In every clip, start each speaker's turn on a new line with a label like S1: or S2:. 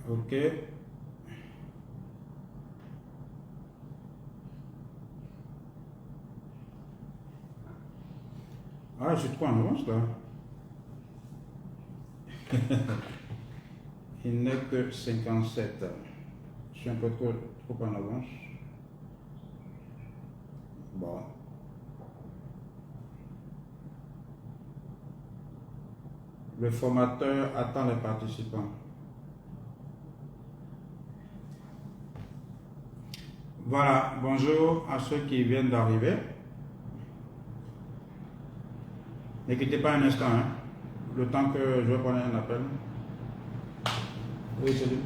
S1: Ok. Ah, je suis trop en avance là. Il n'est que 57. Je suis un peu trop en avance. Bon. Le formateur attend les participants. Voilà, bonjour à ceux qui viennent d'arriver. Ne quittez pas un instant, hein, le temps que je vais prendre un appel. Oui, c'est lui.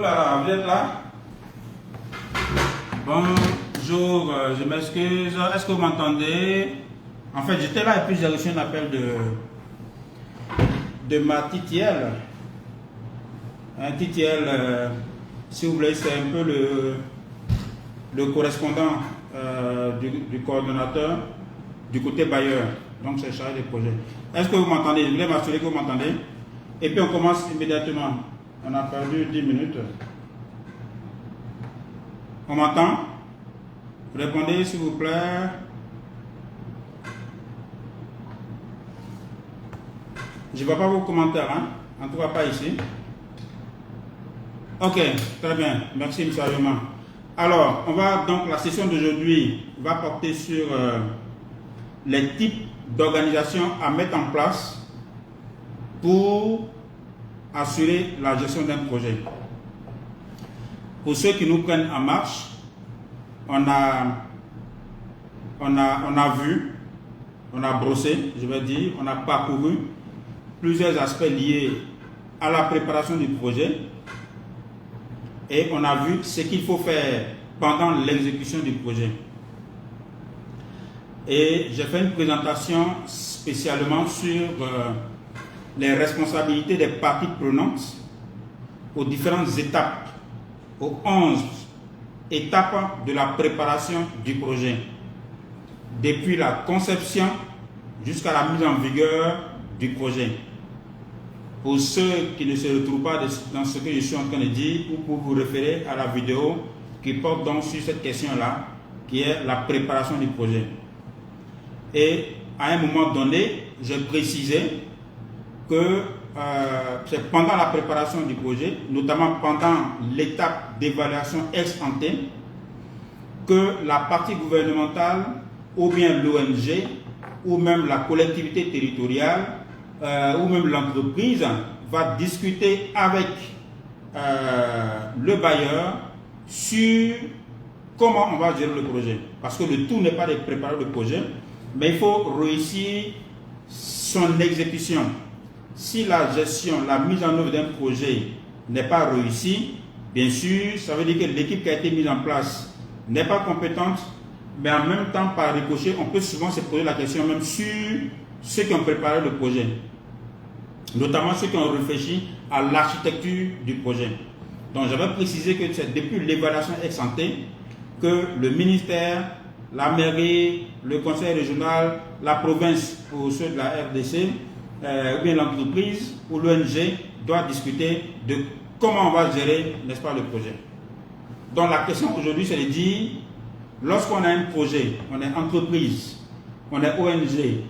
S1: là, vous êtes là? Bonjour, je m'excuse. Est-ce que vous m'entendez? En fait, j'étais là et puis j'ai reçu un appel de ma TTL. Un TTL, si vous voulez, c'est un peu le correspondant du coordonnateur du côté bailleur. Donc, c'est chargé des projets. Est-ce que vous m'entendez? Je voulais m'assurer que vous m'entendez. Et puis, on commence immédiatement. On a perdu 10 minutes. On m'entend? Répondez, s'il vous plaît. Je ne vois pas vos commentaires, hein? En tout cas, pas ici. Ok, très bien. Merci, M. Ayoma. Alors, la session d'aujourd'hui va porter sur les types d'organisations à mettre en place pour assurer la gestion d'un projet. Pour ceux qui nous prennent en marche, on a vu, on a brossé, je vais dire, on a parcouru plusieurs aspects liés à la préparation du projet et on a vu ce qu'il faut faire pendant l'exécution du projet. Et j'ai fait une présentation spécialement sur les responsabilités des parties prenantes aux différentes étapes, aux 11 étapes de la préparation du projet, depuis la conception jusqu'à la mise en vigueur du projet. Pour ceux qui ne se retrouvent pas dans ce que je suis en train de dire, ou pour vous référer à la vidéo qui porte donc sur cette question-là, qui est la préparation du projet. Et à un moment donné, j'ai précisé que c'est pendant la préparation du projet, notamment pendant l'étape d'évaluation ex ante, que la partie gouvernementale, ou bien l'ONG, ou même la collectivité territoriale, ou même l'entreprise, va discuter avec le bailleur sur comment on va gérer le projet. Parce que le tout n'est pas de préparer le projet, mais il faut réussir son exécution. Si la gestion, la mise en œuvre d'un projet n'est pas réussie, bien sûr, ça veut dire que l'équipe qui a été mise en place n'est pas compétente, mais en même temps, par ricochet, on peut souvent se poser la question même sur ceux qui ont préparé le projet, notamment ceux qui ont réfléchi à l'architecture du projet. Donc, j'avais précisé que c'est depuis l'évaluation ex ante que le ministère, la mairie, le conseil régional, la province pour ceux de la RDC, ou bien l'entreprise ou l'ONG doit discuter de comment on va gérer, n'est-ce pas, le projet. Donc la question aujourd'hui, c'est de dire, lorsqu'on a un projet, on est entreprise, on est ONG,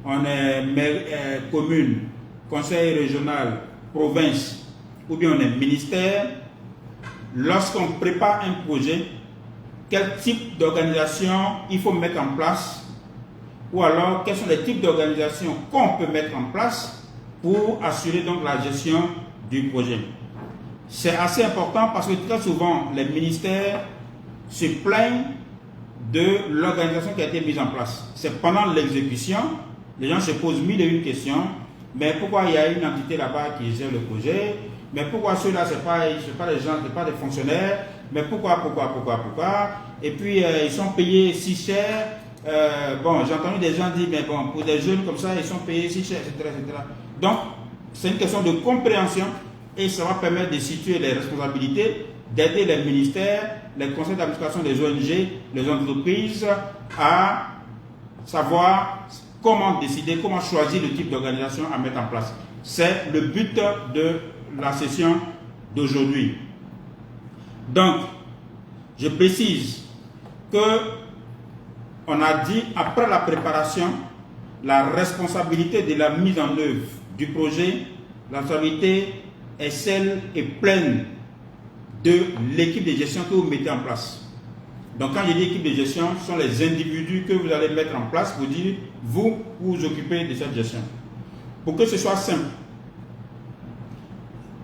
S1: on est commune, conseil régional, province, ou bien on est ministère, lorsqu'on prépare un projet, quel type d'organisation il faut mettre en place, ou alors quels sont les types d'organisations qu'on peut mettre en place pour assurer donc la gestion du projet. C'est assez important parce que très souvent les ministères se plaignent de l'organisation qui a été mise en place. C'est pendant l'exécution, les gens se posent mille et une questions. Mais pourquoi il y a une entité là-bas qui gère le projet? Mais pourquoi ceux-là, ce n'est pas des gens, ce n'est pas des fonctionnaires? Mais pourquoi? Et puis ils sont payés si cher. Bon, j'ai entendu des gens dire, mais bon, pour des jeunes comme ça, ils sont payés si cher, etc. Donc, c'est une question de compréhension et ça va permettre de situer les responsabilités, d'aider les ministères, les conseils d'administration des ONG, les entreprises à savoir comment décider, comment choisir le type d'organisation à mettre en place. C'est le but de la session d'aujourd'hui. Donc, je précise que on a dit, après la préparation, la responsabilité de la mise en œuvre du projet, la responsabilité est celle et pleine de l'équipe de gestion que vous mettez en place. Donc quand je dis équipe de gestion, ce sont les individus que vous allez mettre en place pour dire, vous vous occupez de cette gestion. Pour que ce soit simple,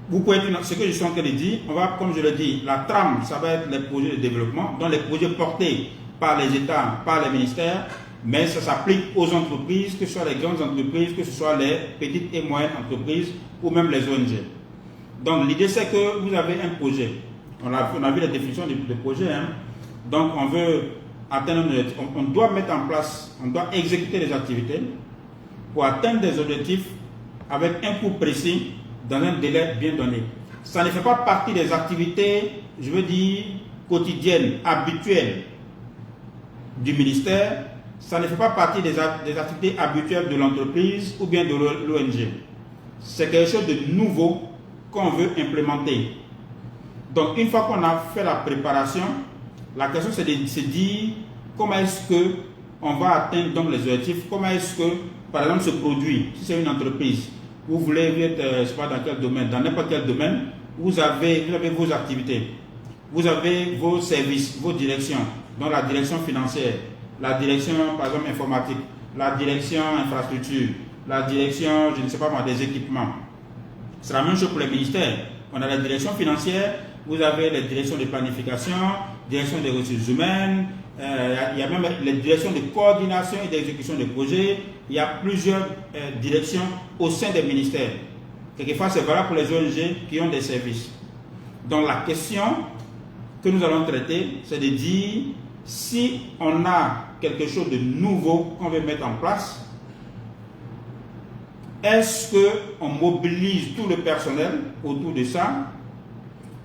S1: vous pouvez dire ce que je suis en train de dire, on va, comme je l'ai dit, la trame, ça va être les projets de développement, donc les projets portés par les États, par les ministères, mais ça s'applique aux entreprises, que ce soit les grandes entreprises, que ce soit les petites et moyennes entreprises ou même les ONG. Donc l'idée c'est que vous avez un projet. On a vu la définition de projet. Hein. Donc on veut atteindre, on doit mettre en place, on doit exécuter les activités pour atteindre des objectifs avec un coût précis dans un délai bien donné. Ça ne fait pas partie des activités, je veux dire, quotidiennes, habituelles du ministère. Ça ne fait pas partie des activités habituelles de l'entreprise ou bien de l'ONG. C'est quelque chose de nouveau qu'on veut implémenter. Donc, une fois qu'on a fait la préparation, la question c'est de se dire comment est-ce qu'on va atteindre donc les objectifs, comment est-ce que, par exemple, ce produit, si c'est une entreprise, vous voulez être, je ne sais pas dans quel domaine, dans n'importe quel domaine, vous avez vos activités, vous avez vos services, vos directions, donc la direction financière, la direction, par exemple, informatique, la direction infrastructure, la direction, je ne sais pas moi, des équipements. C'est la même chose pour les ministères. On a la direction financière, vous avez les directions de planification, direction des ressources humaines, il y a même les directions de coordination et d'exécution des projets. Il y a plusieurs directions au sein des ministères. Quelquefois, c'est valable pour les ONG qui ont des services. Donc, la question que nous allons traiter, c'est de dire si on a quelque chose de nouveau qu'on veut mettre en place, est-ce qu'on mobilise tout le personnel autour de ça,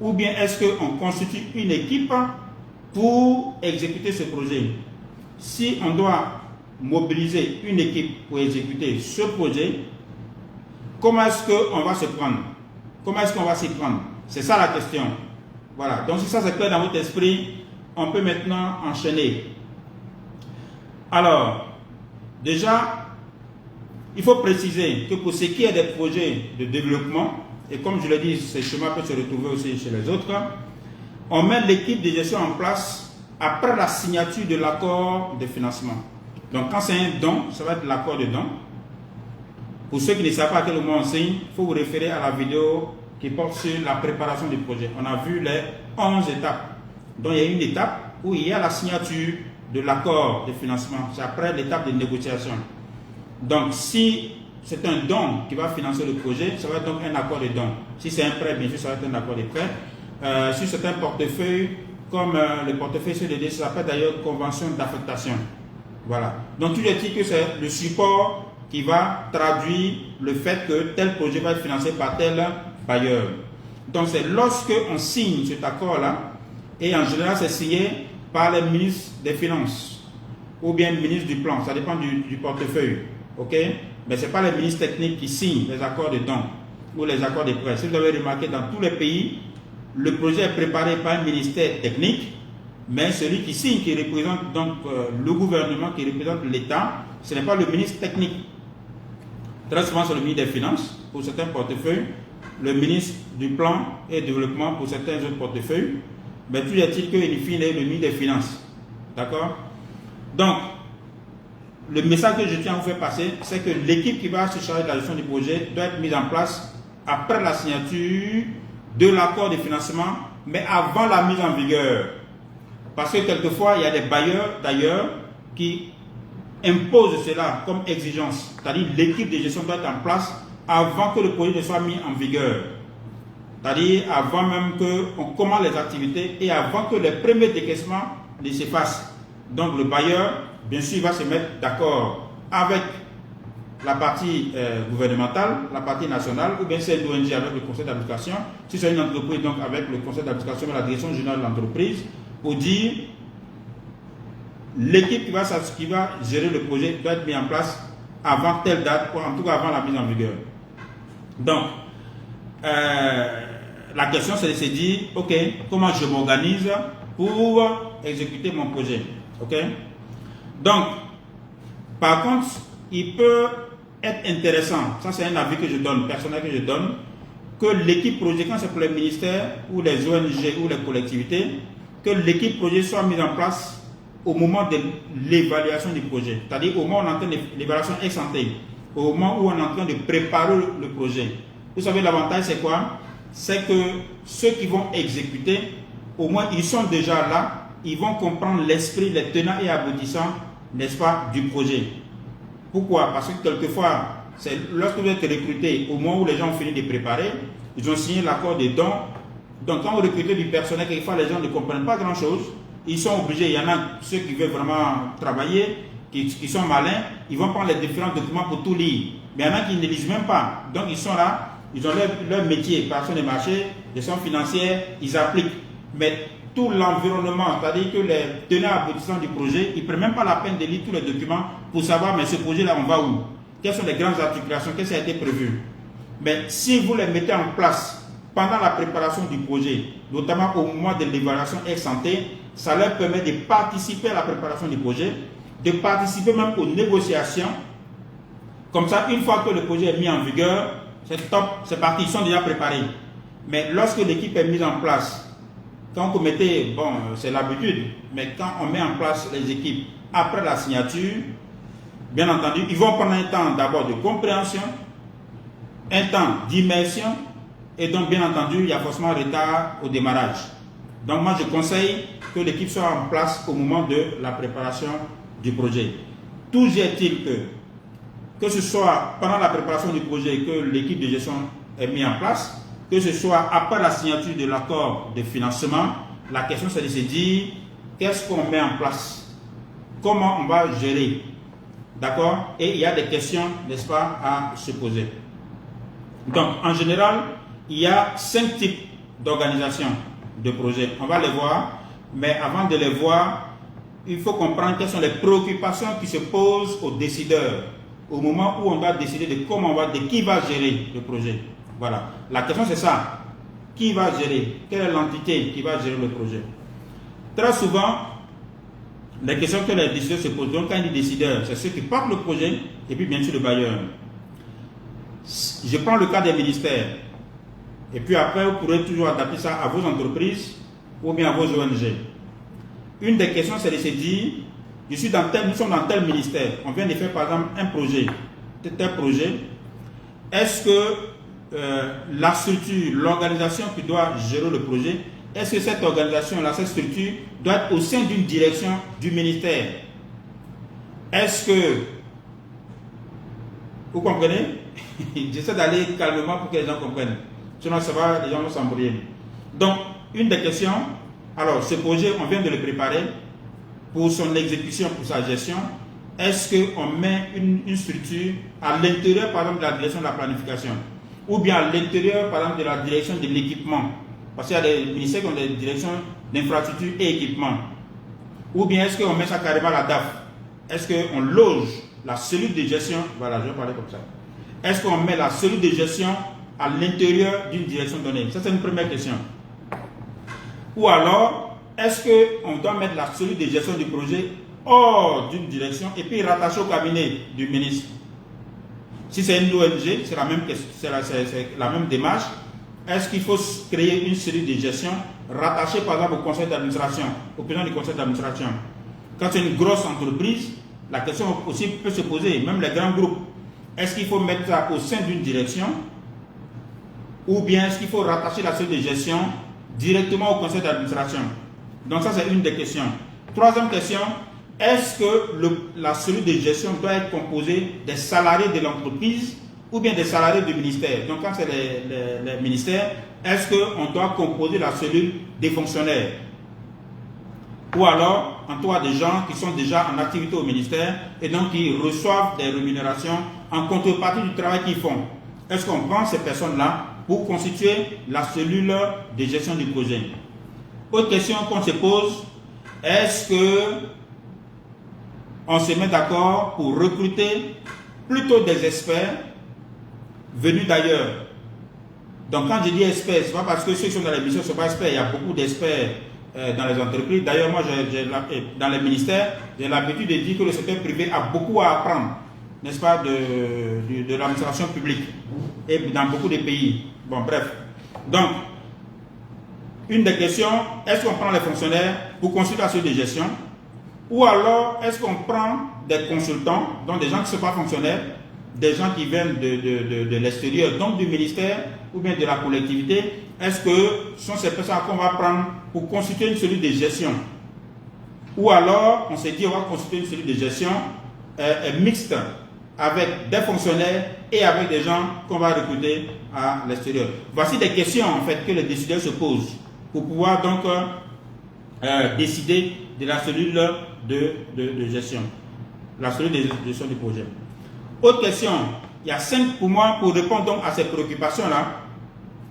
S1: ou bien est-ce qu'on constitue une équipe pour exécuter ce projet? Si on doit mobiliser une équipe pour exécuter ce projet, comment est-ce qu'on va se prendre? Comment est-ce qu'on va s'y prendre? C'est ça la question. Voilà. Donc si ça c'est clair dans votre esprit, on peut maintenant enchaîner. Alors, déjà, il faut préciser que pour ce qui est des projets de développement, et comme je l'ai dit, ces schémas peuvent se retrouver aussi chez les autres, on met l'équipe de gestion en place après la signature de l'accord de financement. Donc quand c'est un don, ça va être l'accord de don. Pour ceux qui ne savent pas à quel moment on signe, il faut vous référer à la vidéo qui porte sur la préparation du projet. On a vu les 11 étapes. Donc il y a une étape où il y a la signature de l'accord de financement. C'est après l'étape de négociation. Donc si c'est un don qui va financer le projet, ça va être donc un accord de don. Si c'est un prêt, bien sûr, ça va être un accord de prêt. Si c'est un portefeuille, comme le portefeuille CDD, ça s'appelle d'ailleurs convention d'affectation. Voilà. Donc tu dis que c'est le support qui va traduire le fait que tel projet va être financé par tel bailleur. Donc c'est lorsque on signe cet accord-là, et en général c'est signé par les ministres des Finances ou bien le ministre du Plan, ça dépend du portefeuille. Ok? Mais ce n'est pas les ministres techniques qui signent les accords de don ou les accords de prêt. Si vous avez remarqué, dans tous les pays, le projet est préparé par un ministère technique, mais celui qui signe, qui représente donc le gouvernement, qui représente l'État, ce n'est pas le ministre technique. Très souvent, c'est le ministre des Finances pour certains portefeuilles, le ministre du Plan et Développement pour certains autres portefeuilles, mais tout est-il qu'il fine le ministre des Finances. D'accord? Donc, le message que je tiens à vous faire passer, c'est que l'équipe qui va se charger de la gestion du projet doit être mise en place après la signature de l'accord de financement, mais avant la mise en vigueur. Parce que quelquefois, il y a des bailleurs d'ailleurs qui imposent cela comme exigence. C'est-à-dire l'équipe de gestion doit être en place avant que le projet ne soit mis en vigueur. C'est-à-dire avant même qu'on commence les activités et avant que les premiers décaissements ne se fassent. Donc le bailleur, bien sûr, il va se mettre d'accord avec la partie gouvernementale, la partie nationale, ou bien c'est l'ONG avec le conseil d'administration. Si c'est une entreprise, donc avec le conseil d'administration et la direction générale de l'entreprise, pour dire l'équipe qui va gérer le projet doit être mise en place avant telle date, ou en tout cas avant la mise en vigueur. Donc, la question c'est de se dire, ok, comment je m'organise pour exécuter mon projet. Ok? Donc, par contre, il peut être intéressant, ça c'est un avis que je donne, personnel que je donne, que l'équipe projet, quand c'est pour les ministères ou les ONG ou les collectivités, que l'équipe projet soit mise en place au moment de l'évaluation du projet. C'est-à-dire au moment où on est en train de l'évaluation ex ante, au moment où on est en train de préparer le projet. Vous savez, l'avantage c'est quoi? C'est que ceux qui vont exécuter, au moins ils sont déjà là, ils vont comprendre l'esprit, les tenants et aboutissants, n'est-ce pas, du projet. Pourquoi? Parce que quelquefois, c'est lorsque vous êtes recruté, au moment où les gens ont fini de préparer, ils ont signé l'accord des dons. Donc quand vous recrutez du personnel, quelquefois les gens ne comprennent pas grand-chose. Ils sont obligés, il y en a ceux qui veulent vraiment travailler, qui sont malins, ils vont prendre les différents documents pour tout lire. Mais il y en a qui ne lisent même pas. Donc ils sont là, ils ont leur métier, personne des marchés, gestion financière, ils appliquent. Mais tout l'environnement, c'est-à-dire que les tenants aboutissants du projet, ils ne prennent même pas la peine de lire tous les documents pour savoir, mais ce projet-là, on va où? Quelles sont les grandes articulations? Qu'est-ce qui a été prévu? Mais si vous les mettez en place pendant la préparation du projet, notamment au moment de l'évaluation ex-ante, ça leur permet de participer à la préparation du projet, de participer même aux négociations. Comme ça, une fois que le projet est mis en vigueur, c'est top, c'est parti, ils sont déjà préparés. Mais lorsque l'équipe est mise en place, quand vous mettez, bon, c'est l'habitude, mais quand on met en place les équipes après la signature, bien entendu, ils vont prendre un temps d'abord de compréhension, un temps d'immersion, et donc bien entendu, il y a forcément un retard au démarrage. Donc moi, je conseille que l'équipe soit en place au moment de la préparation du projet. Toujours est-il que ce soit pendant la préparation du projet que l'équipe de gestion est mise en place, que ce soit après la signature de l'accord de financement, la question c'est de se dire qu'est-ce qu'on met en place, comment on va gérer, d'accord? Et il y a des questions, n'est-ce pas, à se poser. Donc en général, il y a 5 types d'organisation de projets. On va les voir, mais avant de les voir, il faut comprendre quelles sont les préoccupations qui se posent aux décideurs au moment où on doit décider de comment on va, de qui va gérer le projet. Voilà. La question c'est ça. Qui va gérer? Quelle est l'entité qui va gérer le projet? Très souvent, les questions que les décideurs se posent, donc quand il dit décideur, c'est ceux qui portent le projet et puis bien sûr le bailleur. Je prends le cas des ministères. Et puis après, vous pourrez toujours adapter ça à vos entreprises ou bien à vos ONG. Une des questions, c'est de se dire, nous sommes dans tel ministère, on vient de faire par exemple un projet, tel projet. Est-ce que la structure, l'organisation qui doit gérer le projet, est-ce que cette organisation-là, cette structure, doit être au sein d'une direction du ministère? Est-ce que, vous comprenez? J'essaie d'aller calmement pour que les gens comprennent. Sinon, ça va, les gens vont s'embrouiller. Donc, une des questions, alors ce projet, on vient de le préparer pour son exécution, pour sa gestion. Est-ce qu'on met une structure à l'intérieur, par exemple, de la direction de la planification? Ou bien à l'intérieur, par exemple, de la direction de l'équipement? Parce qu'il y a des ministères qui ont des directions d'infrastructure et équipement. Ou bien est-ce qu'on met ça carrément à la DAF? Est-ce qu'on loge la cellule de gestion? Voilà, je vais parler comme ça. Est-ce qu'on met la cellule de gestion à l'intérieur d'une direction donnée? Ça, c'est une première question. Ou alors, est-ce qu'on doit mettre la cellule de gestion du projet hors d'une direction et puis rattacher au cabinet du ministre? Si c'est une ONG, c'est la même démarche. Est-ce qu'il faut créer une cellule de gestion rattachée par exemple au conseil d'administration, au président du conseil d'administration? Quand c'est une grosse entreprise, la question aussi peut se poser, même les grands groupes. Est-ce qu'il faut mettre ça au sein d'une direction ou bien est-ce qu'il faut rattacher la cellule de gestion directement au conseil d'administration? Donc ça, c'est une des questions. Troisième question, est-ce que la cellule de gestion doit être composée des salariés de l'entreprise ou bien des salariés du ministère? Donc quand c'est les ministères, est-ce qu'on doit composer la cellule des fonctionnaires? Ou alors, en toi, des gens qui sont déjà en activité au ministère et donc qui reçoivent des rémunérations en contrepartie du travail qu'ils font. Est-ce qu'on prend ces personnes-là pour constituer la cellule de gestion du projet? Autre question qu'on se pose, est-ce que on se met d'accord pour recruter plutôt des experts venus d'ailleurs? Donc quand je dis experts, ce n'est pas parce que ceux qui sont dans les missions ne sont pas experts, il y a beaucoup d'experts dans les entreprises. D'ailleurs, moi, dans les ministères, j'ai l'habitude de dire que le secteur privé a beaucoup à apprendre, n'est-ce pas, de l'administration publique et dans beaucoup de pays. Bon, bref. Donc, une des questions, est-ce qu'on prend les fonctionnaires pour consulter la cellule de gestion? Ou alors, est-ce qu'on prend des consultants, donc des gens qui ne sont pas fonctionnaires, des gens qui viennent de l'extérieur, donc du ministère ou bien de la collectivité? Est-ce que ce sont ces personnes qu'on va prendre pour constituer une cellule de gestion? Ou alors, on s'est dit, on va constituer une cellule de gestion mixte, avec des fonctionnaires et avec des gens qu'on va recruter à l'extérieur. Voici des questions en fait que les décideurs se posent pour pouvoir donc décider de la cellule de gestion, la cellule de gestion du projet. Autre question, il y a 5 pour moi, pour répondre donc à ces préoccupations-là,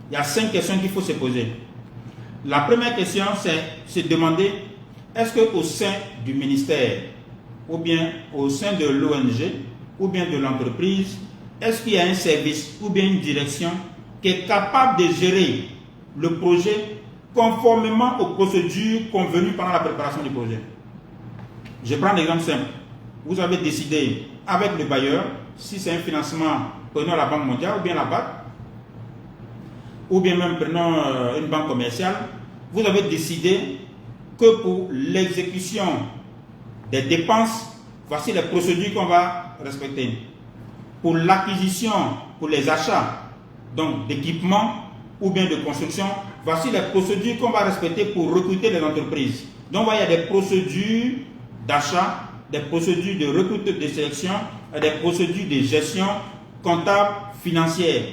S1: il y a 5 questions qu'il faut se poser. La première question, c'est se demander, est-ce qu'au sein du ministère, ou bien au sein de l'ONG, ou bien de l'entreprise, est-ce qu'il y a un service ou bien une direction qui est capable de gérer le projet conformément aux procédures convenues pendant la préparation du projet? Je prends un exemple simple. Vous avez décidé avec le bailleur, si c'est un financement, prenons la Banque mondiale ou bien la BAC, ou bien même prenons une banque commerciale, vous avez décidé que pour l'exécution des dépenses, voici les procédures qu'on va respecter. Pour l'acquisition, pour les achats donc d'équipements ou bien de construction, voici les procédures qu'on va respecter pour recruter les entreprises. Donc il y a des procédures d'achat, des procédures de recrutement, de sélection et des procédures de gestion comptable, financière.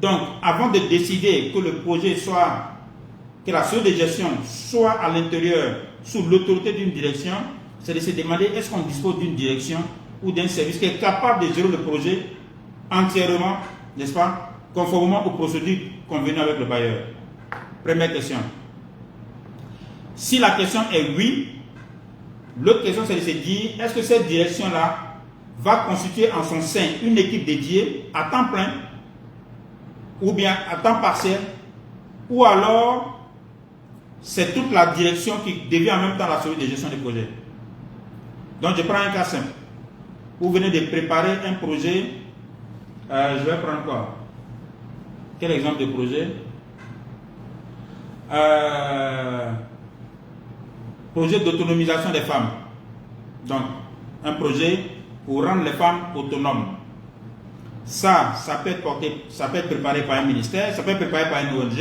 S1: Donc avant de décider que le projet soit, que la cellule de gestion soit à l'intérieur sous l'autorité d'une direction, c'est de se demander est-ce qu'on dispose d'une direction ou d'un service qui est capable de gérer le projet entièrement, n'est-ce pas, conformément aux procédures convenues avec le bailleur. Première question. Si la question est oui, l'autre question c'est de se dire est-ce que cette direction-là va constituer en son sein une équipe dédiée à temps plein ou bien à temps partiel, ou alors c'est toute la direction qui devient en même temps la cellule de gestion des projets. Donc je prends un cas simple. Vous venez de préparer un projet, je vais prendre quoi? Quel exemple de projet? Projet d'autonomisation des femmes. Donc un projet pour rendre les femmes autonomes. Ça peut être préparé par un ministère, ça peut être préparé par une ONG.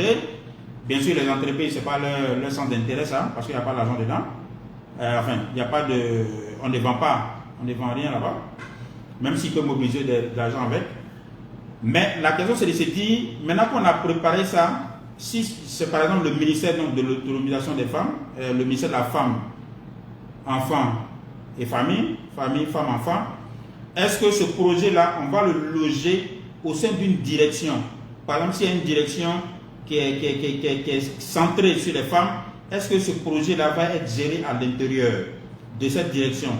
S1: Bien sûr, les entreprises, ce n'est pas leur centre d'intérêt, ça, parce qu'il n'y a pas d'argent dedans. Enfin, il n'y a pas de... On ne vend pas, on ne vend rien là-bas, même s'ils peuvent mobiliser de l'argent avec. Mais la question, c'est de se dire, maintenant qu'on a préparé ça, si c'est par exemple le ministère donc, de l'autonomisation des femmes, le ministère de la femme, enfant et famille, femme, enfant, est-ce que ce projet-là, on va le loger au sein d'une direction? Par exemple, s'il y a une direction qui est centrée sur les femmes, est-ce que ce projet-là va être géré à l'intérieur de cette direction?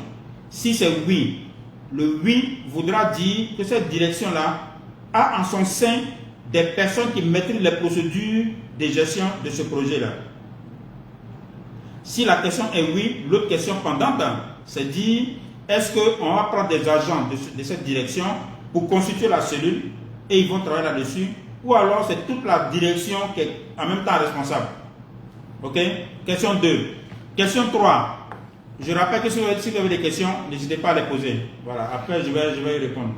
S1: Si c'est oui, le oui voudra dire que cette direction-là a en son sein des personnes qui maîtrisent les procédures de gestion de ce projet-là. Si la question est oui, l'autre question pendante, c'est dire est-ce qu'on va prendre des agents de cette direction pour constituer la cellule et ils vont travailler là-dessus, ou alors c'est toute la direction qui est en même temps responsable. Ok? Question 2. Question 3. Je rappelle que si vous avez des questions, n'hésitez pas à les poser. Voilà, après je vais y répondre.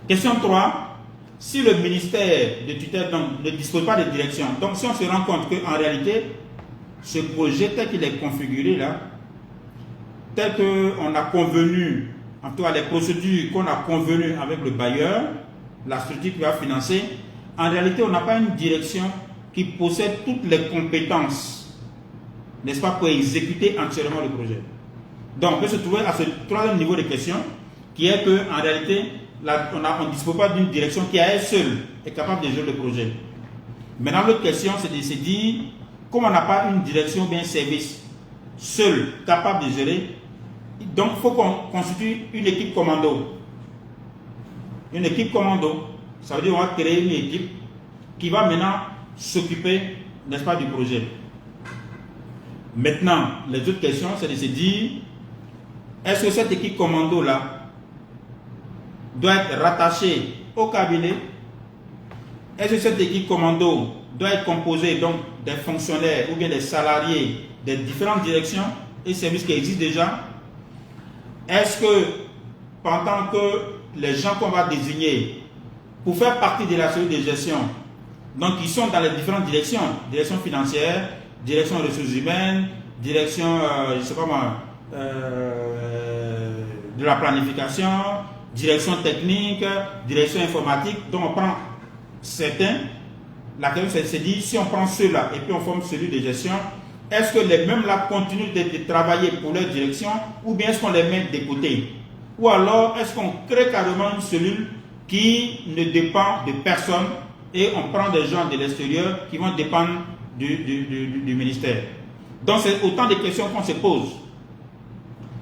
S1: Question 3. Si le ministère de tutelle ne dispose pas de direction, donc si on se rend compte qu'en réalité, ce projet tel qu'il est configuré là, tel qu'on a convenu, en tout cas les procédures qu'on a convenues avec le bailleur, la structure qui va financer, en réalité on n'a pas une direction qui possède toutes les compétences, n'est-ce pas, pour exécuter entièrement le projet. Donc on peut se trouver à ce troisième niveau de question, qui est qu'en réalité, on ne dispose pas d'une direction qui à elle seule est capable de gérer le projet. Maintenant l'autre question c'est de se dire, comme on n'a pas une direction ou bien un service seul capable de gérer, donc il faut qu'on constitue une équipe commando. Une équipe commando, ça veut dire qu'on va créer une équipe qui va maintenant s'occuper, n'est-ce pas, du projet. Maintenant, les autres questions, c'est de se dire, est-ce que cette équipe commando-là doit être rattachée au cabinet? Est-ce que cette équipe commando doit être composée donc des fonctionnaires ou bien des salariés des différentes directions et services qui existent déjà? Est-ce que pendant que les gens qu'on va désigner pour faire partie de la cellule de gestion, donc ils sont dans les différentes directions, direction financière, direction ressources humaines, direction, je ne sais pas moi, de la planification, direction technique, direction informatique. Donc on prend certains. La question c'est dit, si on prend ceux-là et puis on forme celui de gestion, est-ce que les mêmes-là continuent de travailler pour leur direction ou bien est-ce qu'on les met de côté? Ou alors est-ce qu'on crée carrément une cellule qui ne dépend de personne et on prend des gens de l'extérieur qui vont dépendre du ministère? Donc c'est autant de questions qu'on se pose.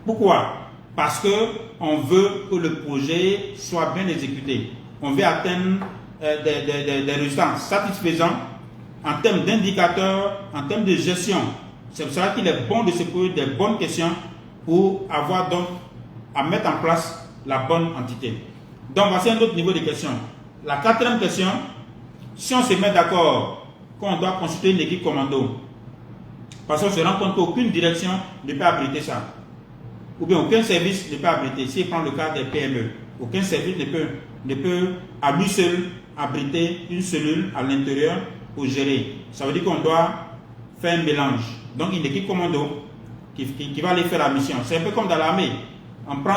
S1: Pourquoi? Parce qu'on veut que le projet soit bien exécuté. On veut atteindre des résultats satisfaisants en termes d'indicateurs, en termes de gestion. C'est pour cela qu'il est bon de se poser des bonnes questions pour avoir donc à mettre en place la bonne entité. Donc voici un autre niveau de questions. La quatrième question, si on se met d'accord qu'on doit constituer une équipe commando, parce qu'on se rend compte qu'aucune direction ne peut abriter ça, ou bien aucun service ne peut abriter, si on prend le cas des PME, aucun service ne peut à lui seul abriter une cellule à l'intérieur pour gérer. Ça veut dire qu'on doit faire un mélange. Donc une équipe commando qui va aller faire la mission. C'est un peu comme dans l'armée. On prend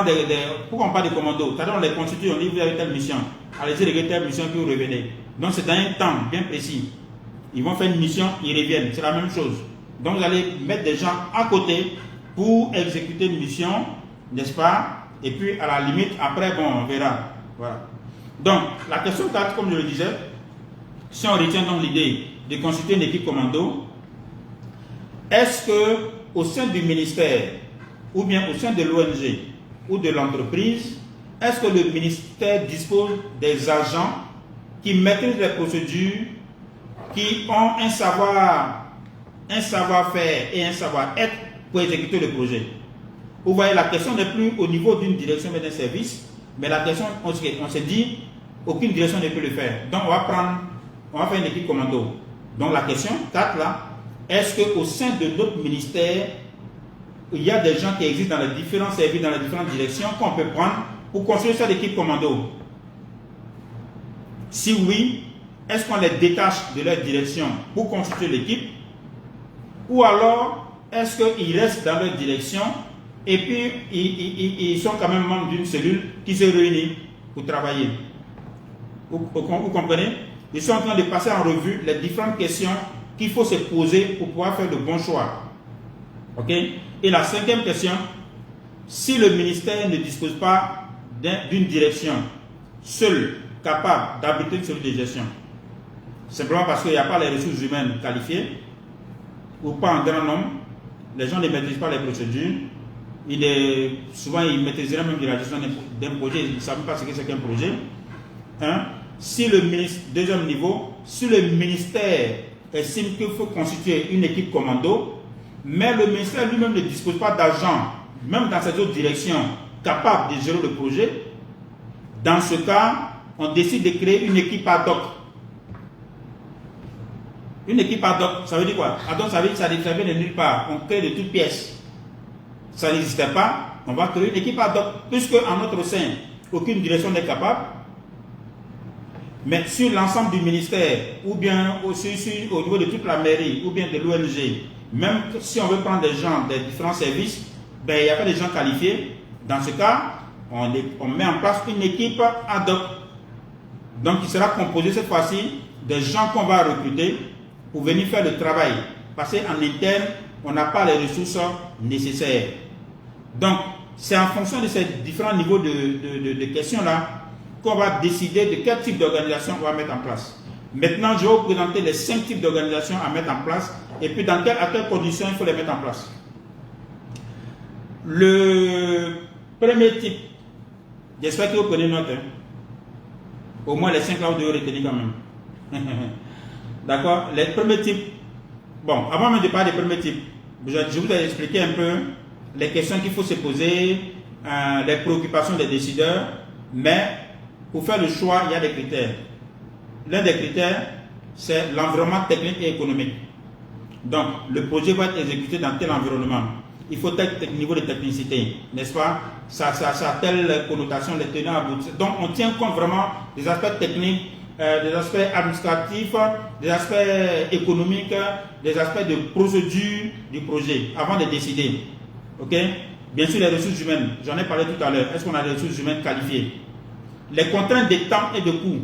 S1: pourquoi on parle de commando? C'est-à-dire on les constitue, on dit vous avez telle mission. Allez-y, regardez telle mission que vous revenez. Donc c'est dans un temps bien précis. Ils vont faire une mission, ils reviennent. C'est la même chose. Donc vous allez mettre des gens à côté pour exécuter une mission, n'est-ce pas? Et puis à la limite, après, bon, on verra. Voilà. Donc la question 4, comme je le disais, si on retient donc l'idée de constituer une équipe commando, est-ce que au sein du ministère ou bien au sein de l'ONG ou de l'entreprise, est-ce que le ministère dispose des agents qui maîtrisent les procédures, qui ont un savoir-faire et un savoir-être pour exécuter le projet? Vous voyez, la question n'est plus au niveau d'une direction mais d'un service, mais la question, on se dit, aucune direction ne peut le faire. Donc on va faire une équipe commando. Donc la question 4 là, est-ce qu'au sein de notre ministère, il y a des gens qui existent dans les différents services, dans les différentes directions qu'on peut prendre pour construire cette équipe commando? Si oui, est-ce qu'on les détache de leur direction pour constituer l'équipe? Ou alors, est-ce qu'ils restent dans leur direction et puis ils sont quand même membres d'une cellule qui se réunit pour travailler? Vous comprenez? Ils sont en train de passer en revue les différentes questions qu'il faut se poser pour pouvoir faire le bon choix. Ok? Et la cinquième question, si le ministère ne dispose pas d'une direction seule capable d'abriter une cellule de gestion, simplement parce qu'il n'y a pas les ressources humaines qualifiées, ou pas en grand nombre, les gens ne maîtrisent pas les procédures, souvent ils maîtriseraient même de la gestion d'un projet, ils ne savent pas ce que c'est qu'un projet. Si le ministre, deuxième niveau, si le ministère estime qu'il faut constituer une équipe commando, mais le ministère lui-même ne dispose pas d'agents, même dans cette autre direction, capables de gérer le projet, dans ce cas, on décide de créer une équipe ad hoc. Une équipe ad hoc, ça veut dire quoi? Ad hoc, ça veut dire que ça vient de nulle part. On crée de toutes pièces. Ça n'existait pas, on va créer une équipe ad hoc. Puisque en notre sein, aucune direction n'est capable. Mais sur l'ensemble du ministère, ou bien aussi au niveau de toute la mairie, ou bien de l'ONG, même si on veut prendre des gens des différents services, ben, il n'y a pas de gens qualifiés. Dans ce cas, on met en place une équipe ad hoc. Donc, qui sera composée cette fois-ci des gens qu'on va recruter pour venir faire le travail. Parce qu'en interne, on n'a pas les ressources nécessaires. Donc, c'est en fonction de ces différents niveaux de questions-là qu'on va décider de quel type d'organisation on va mettre en place. Maintenant, je vais vous présenter les 5 types d'organisations à mettre en place et puis à quelles conditions il faut les mettre en place. Le premier type, j'espère que vous prenez note, hein. Au moins les 5 là, vous devez retenir quand même. D'accord? Les premiers types, bon, avant même de parler des premiers types, je vous ai expliqué un peu les questions qu'il faut se poser, les préoccupations des décideurs, mais pour faire le choix, il y a des critères. L'un des critères, c'est l'environnement technique et économique. Donc, le projet va être exécuté dans tel environnement. Il faut tel niveau de technicité, n'est-ce pas? Ça a telle connotation, les tenants aboutissants. Donc, on tient compte vraiment des aspects techniques, des aspects administratifs, des aspects économiques, des aspects de procédure du projet avant de décider. Ok? Bien sûr, les ressources humaines, j'en ai parlé tout à l'heure. Est-ce qu'on a des ressources humaines qualifiées? Les contraintes de temps et de coût.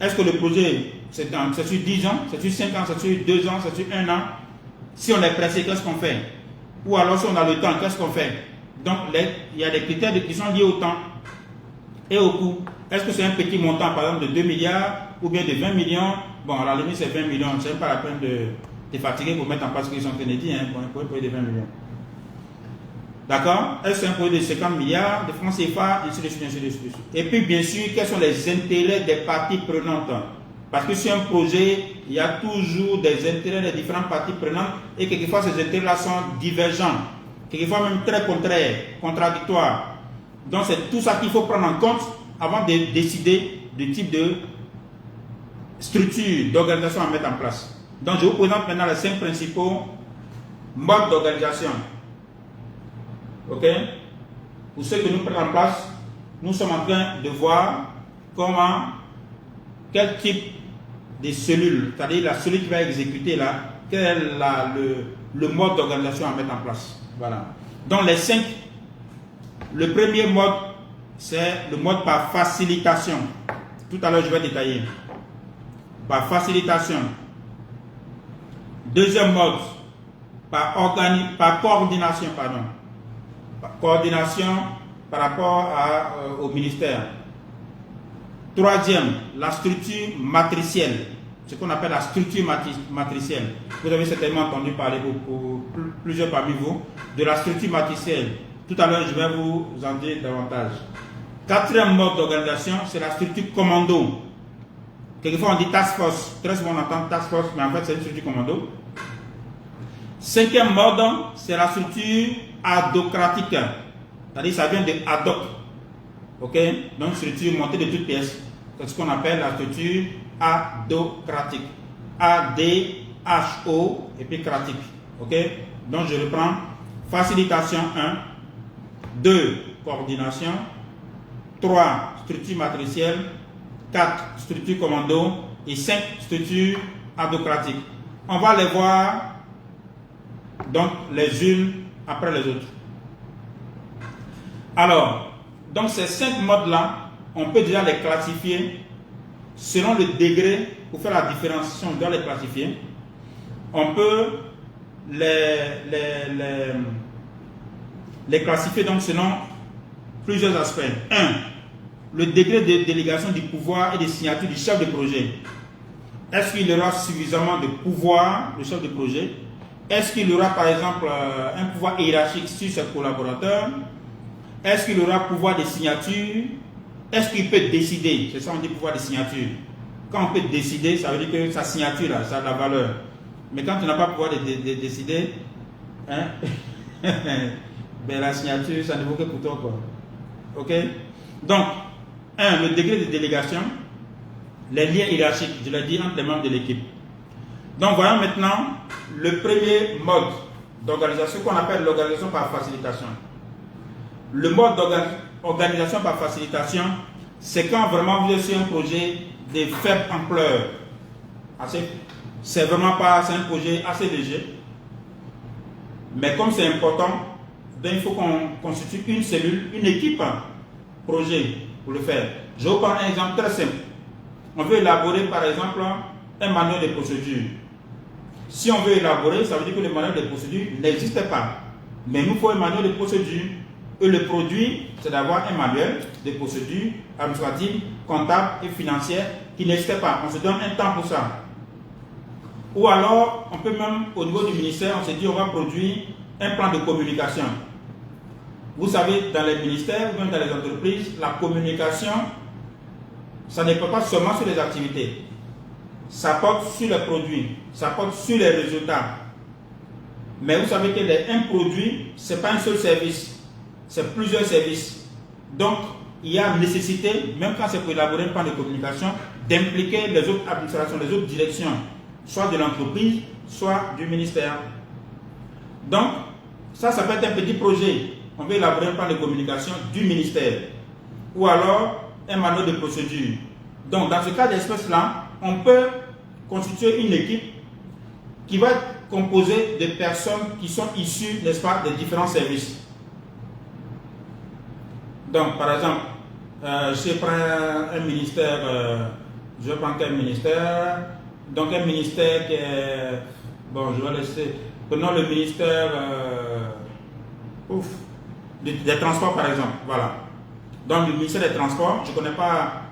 S1: Est-ce que le projet, c'est sur 10 ans, c'est sur 5 ans, c'est sur 2 ans, c'est sur 1 an? Si on est pressé, qu'est-ce qu'on fait? Ou alors si on a le temps, qu'est-ce qu'on fait? Donc, il y a des critères qui sont liés au temps et au coût. Est-ce que c'est un petit montant, par exemple, de 2 milliards ou bien de 20 millions? Bon, à la limite, c'est 20 millions. Ce n'est pas la peine de fatiguer pour mettre en place ce qu'ils ont Kennedy, hein, pour un projet de 20 millions. D'accord? Est-ce que c'est un projet de 50 milliards de francs CFA, ainsi de suite, ainsi de suite. Et puis, bien sûr, quels sont les intérêts des parties prenantes? Parce que sur un projet, il y a toujours des intérêts des différentes parties prenantes et quelquefois ces intérêts-là sont divergents, quelquefois même très contraires, contradictoires. Donc c'est tout ça qu'il faut prendre en compte avant de décider du type de structure, d'organisation à mettre en place. Donc je vous présente maintenant les 5 principaux modes d'organisation. Ok? Pour ceux que nous prenons en place, nous sommes en train de voir quel type de cellule, c'est-à-dire la cellule qui va exécuter là, quel est le mode d'organisation à mettre en place. Voilà. Donc les 5, le premier mode, c'est le mode par facilitation. Tout à l'heure, je vais détailler. Par facilitation. Deuxième mode, par coordination, pardon. Par coordination par rapport au ministère. Troisième, la structure matricielle, ce qu'on appelle la structure matricielle. Vous avez certainement entendu parler pour plusieurs parmi vous de la structure matricielle. Tout à l'heure, je vais vous en dire davantage. Quatrième mode d'organisation, c'est la structure commando. Quelquefois, on dit task force. Très souvent, on entend task force, mais en fait, c'est une structure commando. Cinquième mode, c'est la structure adocratique. C'est-à-dire, ça vient de ad hoc. Ok? Donc, structure montée de toutes pièces. C'est ce qu'on appelle la structure adocratique. A-D-H-O et puis cratique. Ok? Donc, je reprends. Facilitation 1. 2. Coordination. 3. Structure matricielle. 4. Structure commando. Et 5. Structure adocratique. On va les voir donc les unes après les autres. Alors, donc ces 5 modes-là, on peut déjà les classifier selon le degré. Pour faire la différenciation, on doit les classifier. On peut les classifier donc selon plusieurs aspects. 1. Le degré de délégation du pouvoir et de signature du chef de projet. Est-ce qu'il aura suffisamment de pouvoir, le chef de projet? Est-ce qu'il aura par exemple un pouvoir hiérarchique sur ses collaborateurs? Est-ce qu'il aura pouvoir de signature? Est-ce qu'il peut décider? C'est ça on dit pouvoir de signature. Quand on peut décider, ça veut dire que sa signature, là, ça a de la valeur. Mais quand tu n'as pas pouvoir de décider, hein, ben la signature, ça ne vaut que pour toi, quoi. Ok? Donc, 1. Le degré de délégation, les liens hiérarchiques, je l'ai dit, entre les membres de l'équipe. Donc, voyons maintenant le premier mode d'organisation qu'on appelle l'organisation par facilitation. Le mode d'organisation par facilitation, c'est quand vraiment vous êtes sur un projet de faible ampleur. C'est vraiment pas, c'est un projet assez léger. Mais comme c'est important, ben il faut qu'on constitue une cellule, une équipe projet pour le faire. Je vais vous prendre un exemple très simple. On veut élaborer par exemple un manuel de procédure. Si on veut élaborer, ça veut dire que le manuel de procédure n'existe pas. Mais nous faut un manuel de procédure. Et le produit, c'est d'avoir un manuel de procédure administrative, comptable et financière qui n'existe pas. On se donne un temps pour ça. Ou alors, on peut même, au niveau du ministère, on se dit on va produire un plan de communication. Vous savez, dans les ministères ou même dans les entreprises, la communication, ça ne porte pas seulement sur les activités. Ça porte sur les produits, ça porte sur les résultats. Mais vous savez qu'un produit, ce n'est pas un seul service. C'est plusieurs services. Donc, il y a nécessité, même quand c'est pour élaborer un plan de communication, d'impliquer les autres administrations, les autres directions, soit de l'entreprise, soit du ministère. Donc, ça peut être un petit projet. On veut élaborer un plan de communication du ministère. Ou alors, un manuel de procédure. Donc, dans ce cas d'espèce-là, on peut constituer une équipe qui va être composée de personnes qui sont issues, n'est-ce pas, des différents services. Donc, par exemple, je prends un ministère, je prends quel ministère? Donc, un ministère qui est, bon, je vais laisser, prenons le ministère des Transports, par exemple, voilà. Donc, le ministère des Transports, je ne connais pas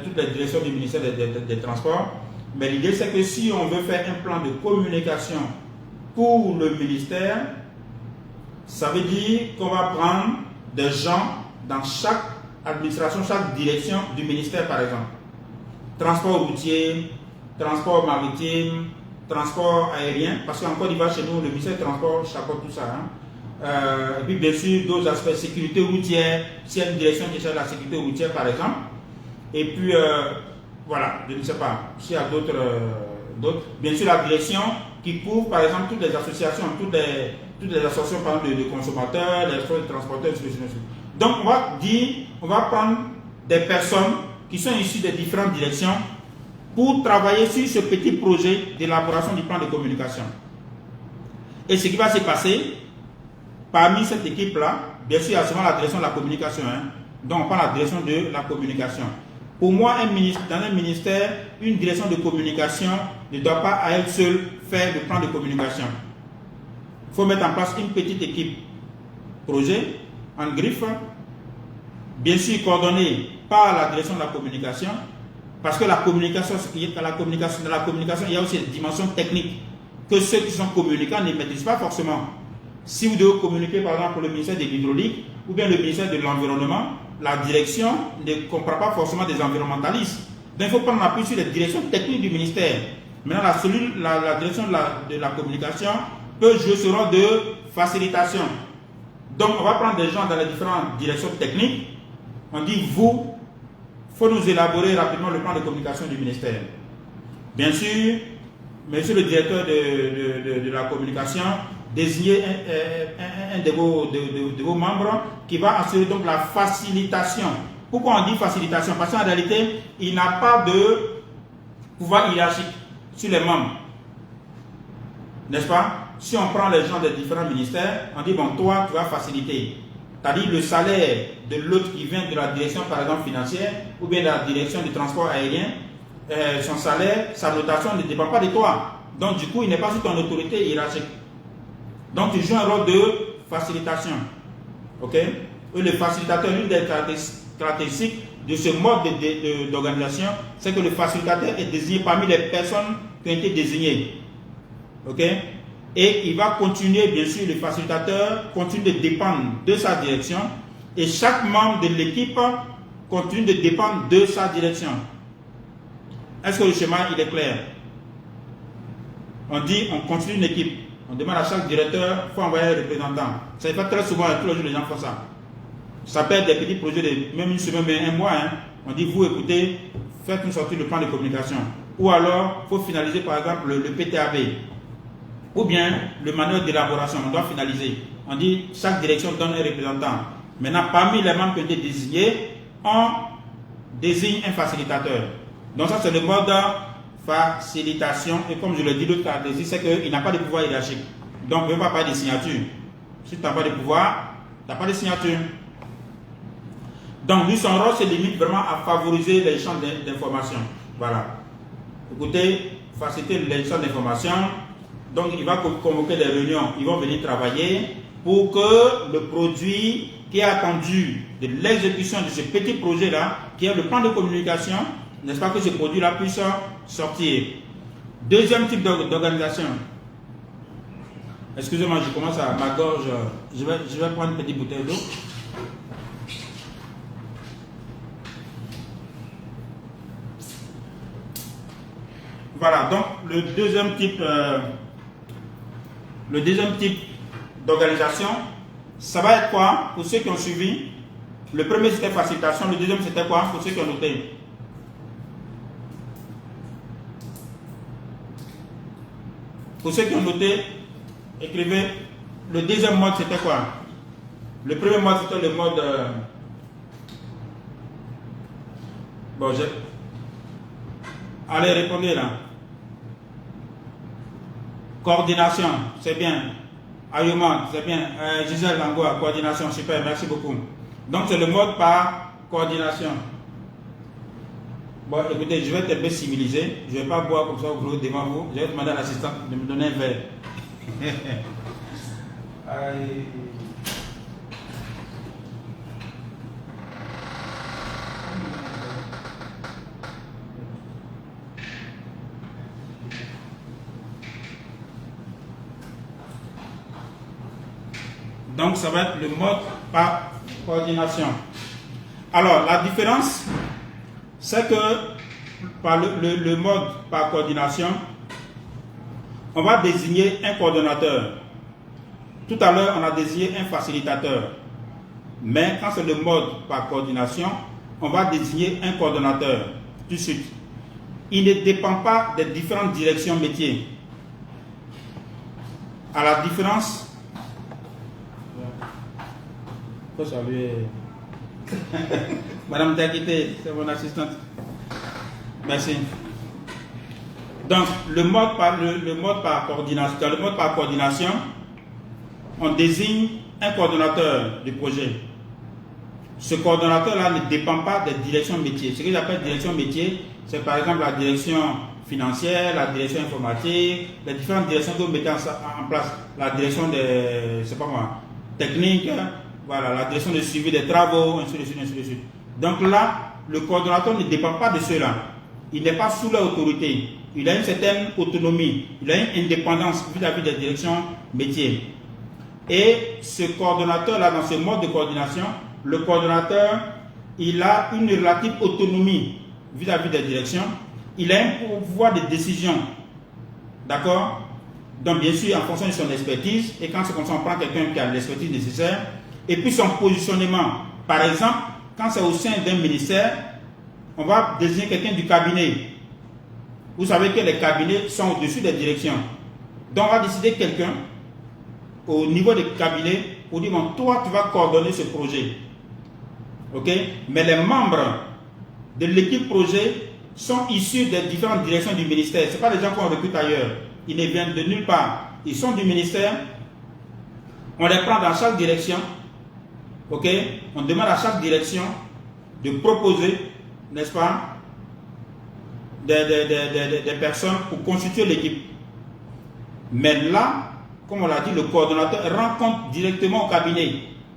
S1: toutes les directions du ministère des Transports, mais l'idée, c'est que si on veut faire un plan de communication pour le ministère, ça veut dire qu'on va prendre des gens dans chaque administration, chaque direction du ministère, par exemple. Transport routier, transport maritime, transport aérien, parce qu'en Côte d'Ivoire, chez nous, le ministère des Transports chapeaute tout ça. Et puis, bien sûr, d'autres aspects, sécurité routière, s'il y a une direction qui cherche la sécurité routière, par exemple. Et puis, voilà, je ne sais pas, s'il y a d'autres. Bien sûr, la direction qui couvre, par exemple, toutes les associations, toutes les associations par exemple, de consommateurs, les associations de transporteurs, etc. Donc, on va prendre des personnes qui sont issues des différentes directions pour travailler sur ce petit projet d'élaboration du plan de communication. Et ce qui va se passer, parmi cette équipe-là, bien sûr, il y a souvent la direction de la communication. Donc, on prend la direction de la communication. Pour moi, dans un ministère, une direction de communication ne doit pas à elle seule faire le plan de communication. Il faut mettre en place une petite équipe projet en griffe, bien sûr coordonnée par la direction de la communication, parce que la communication, dans la communication, il y a aussi des dimensions techniques que ceux qui sont communicants ne maîtrisent pas forcément. Si vous devez communiquer par exemple pour le ministère de l'hydraulique ou bien le ministère de l'environnement, la direction ne comprend pas forcément des environnementalistes. Donc il faut prendre l'appui sur les directions techniques du ministère. Maintenant, la direction de la communication peut jouer ce rôle de facilitation. Donc on va prendre des gens dans les différentes directions techniques. On dit, vous, il faut nous élaborer rapidement le plan de communication du ministère. Bien sûr, monsieur le directeur de la communication, désigner un de vos membres qui va assurer donc la facilitation. Pourquoi on dit facilitation? Parce qu'en réalité, il n'a pas de pouvoir hiérarchique sur les membres. N'est-ce pas? Si on prend les gens des différents ministères, on dit, bon, toi, tu vas faciliter. C'est-à-dire le salaire de l'autre qui vient de la direction, par exemple, financière, ou bien de la direction du transport aérien, son salaire, sa notation ne dépend pas de toi. Donc, du coup, il n'est pas sous ton autorité hiérarchique. Donc, tu joues un rôle de facilitation. Ok? Et le facilitateur, l'une des caractéristiques de ce mode d'organisation, c'est que le facilitateur est désigné parmi les personnes qui ont été désignées. Ok? Et il va continuer, bien sûr, le facilitateur continue de dépendre de sa direction et chaque membre de l'équipe continue de dépendre de sa direction. Est-ce que le schéma il est clair? On dit, on continue une équipe. On demande à chaque directeur, il faut envoyer un représentant. Ça n'est pas très souvent, tous les jours les gens font ça. Ça peut être des petits projets de même une semaine, mais un mois. On dit, vous écoutez, faites une sortie de plan de communication. Ou alors, il faut finaliser par exemple le PTAB. Ou bien le manuel d'élaboration, on doit finaliser. On dit, chaque direction donne un représentant. Maintenant, parmi les membres qui ont été désignés, on désigne un facilitateur. Donc ça, c'est le mode facilitation. Et comme je le dis, l'autre caractéristique, c'est qu'il n'a pas de pouvoir hiérarchique. Donc, on ne peut pas parler de signature. Si tu n'as pas de pouvoir, tu n'as pas de signature. Donc, lui, son rôle se limite vraiment à favoriser l'échange d'informations. Voilà. Écoutez, faciliter l'échange d'informations. Donc, il va convoquer des réunions. Ils vont venir travailler pour que le produit qui est attendu de l'exécution de ce petit projet-là, qui est le plan de communication, n'est-ce pas, que ce produit-là puisse sortir. Deuxième type d'organisation. Excusez-moi, je commence à ma gorge. Je vais prendre une petite bouteille d'eau. Voilà, donc le deuxième type d'organisation, ça va être quoi pour ceux qui ont suivi? Le premier c'était facilitation, le deuxième c'était quoi pour ceux qui ont noté? Pour ceux qui ont noté, écrivez. Le deuxième mode c'était quoi? Le premier mode c'était le mode allez, répondez là. Coordination, c'est bien. Ayuma, c'est bien. Gisèle Langoa, coordination, super, merci beaucoup. Donc c'est le mode par coordination. Bon, écoutez, je vais être un peu civilisé. Je ne vais pas boire comme ça au gros devant vous. Je vais demander à l'assistante de me donner un verre. Aïe. Donc ça va être le mode par coordination. Alors la différence, c'est que par le mode par coordination, on va désigner un coordonnateur. Tout à l'heure, on a désigné un facilitateur. Mais quand c'est le mode par coordination, on va désigner un coordonnateur tout de suite. Il ne dépend pas des différentes directions métiers. À la différence... Faut saluer. Madame Takité, c'est mon assistante. Merci. Donc, le mode par coordination, dans le mode par coordination, on désigne un coordonnateur du projet. Ce coordonnateur-là ne dépend pas des directions métiers. Ce que j'appelle direction métier, c'est par exemple la direction financière, la direction informatique, les différentes directions que vous mettez en place. La direction des, je sais pas moi, technique, voilà, la direction de suivi des travaux, ainsi de suite, ainsi de suite. Donc là, le coordonnateur ne dépend pas de cela. Il n'est pas sous leur autorité. Il a une certaine autonomie. Il a une indépendance vis-à-vis des directions métiers. Et ce coordonnateur-là, dans ce mode de coordination, le coordonnateur, il a une relative autonomie vis-à-vis des directions. Il a un pouvoir de décision. D'accord? Donc, bien sûr, en fonction de son expertise, et quand c'est comme ça, on prend quelqu'un qui a l'expertise nécessaire, et puis son positionnement. Par exemple, quand c'est au sein d'un ministère, on va désigner quelqu'un du cabinet. Vous savez que les cabinets sont au-dessus des directions. Donc, on va décider quelqu'un au niveau des cabinets pour dire, bon, toi, tu vas coordonner ce projet. OK? Mais les membres de l'équipe projet sont issus des différentes directions du ministère. Ce ne sont pas les gens qu'on recrute ailleurs. Ils ne viennent de nulle part. Ils sont du ministère. On les prend dans chaque direction. OK? On demande à chaque direction de proposer, n'est-ce pas, des personnes pour constituer l'équipe. Mais là, comme on l'a dit, le coordonnateur rend compte directement au cabinet.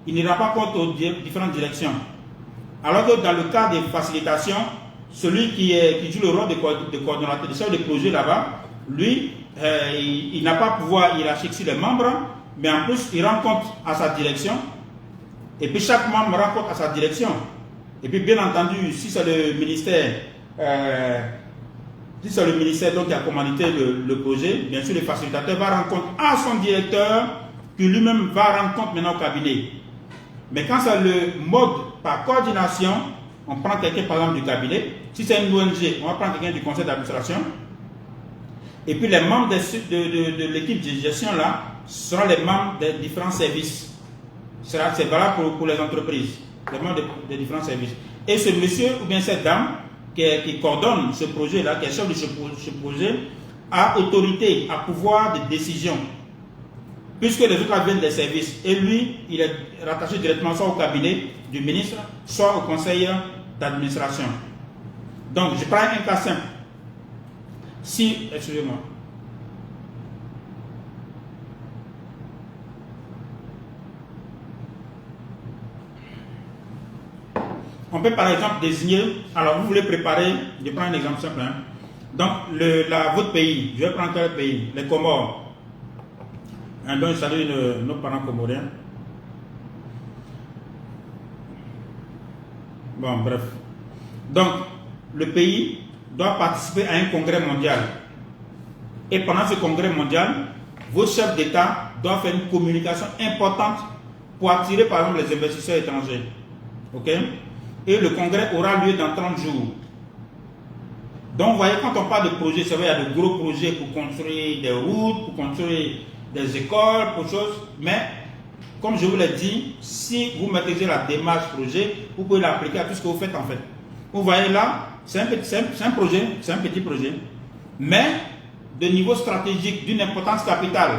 S1: Il ne rend pas compte aux différentes directions. Alors que dans le cas des facilitations, celui qui joue le rôle de coordonnateur, de chef de projet là-bas, lui, il n'a pas pouvoir hiérarchique sur les membres, mais en plus, il rend compte à sa direction. Et puis chaque membre rend compte à sa direction. Et puis bien entendu, si c'est le ministère, donc qui a commandité le projet, bien sûr le facilitateur va rendre compte à son directeur, qui lui-même va rendre compte maintenant au cabinet. Mais quand c'est le mode par coordination, on prend quelqu'un par exemple du cabinet. Si c'est une ONG, on va prendre quelqu'un du conseil d'administration. Et puis les membres de l'équipe de gestion là seront les membres des différents services. C'est valable pour les entreprises, les membres des différents services. Et ce monsieur ou bien cette dame qui coordonne ce projet-là, qui est chef de ce projet, a autorité, a pouvoir de décision. Puisque les autres viennent des services. Et lui, il est rattaché directement soit au cabinet du ministre, soit au conseil d'administration. Donc, je prends un cas simple. Si, excusez-moi. On peut par exemple désigner, alors vous voulez préparer, je prends un exemple simple. Hein. Donc, votre pays, je vais prendre quel pays? Les Comores. Donc, je salue nos parents comoriens. Bon, bref. Donc, le pays doit participer à un congrès mondial. Et pendant ce congrès mondial, vos chefs d'État doivent faire une communication importante pour attirer par exemple les investisseurs étrangers. OK? Et le congrès aura lieu dans 30 jours. Donc, vous voyez, quand on parle de projet, c'est vrai, il y a de gros projets pour construire des routes, pour construire des écoles, pour choses. Mais, comme je vous l'ai dit, si vous maîtrisez la démarche projet, vous pouvez l'appliquer à tout ce que vous faites en fait. Vous voyez là, c'est un projet, c'est un petit projet, mais de niveau stratégique, d'une importance capitale.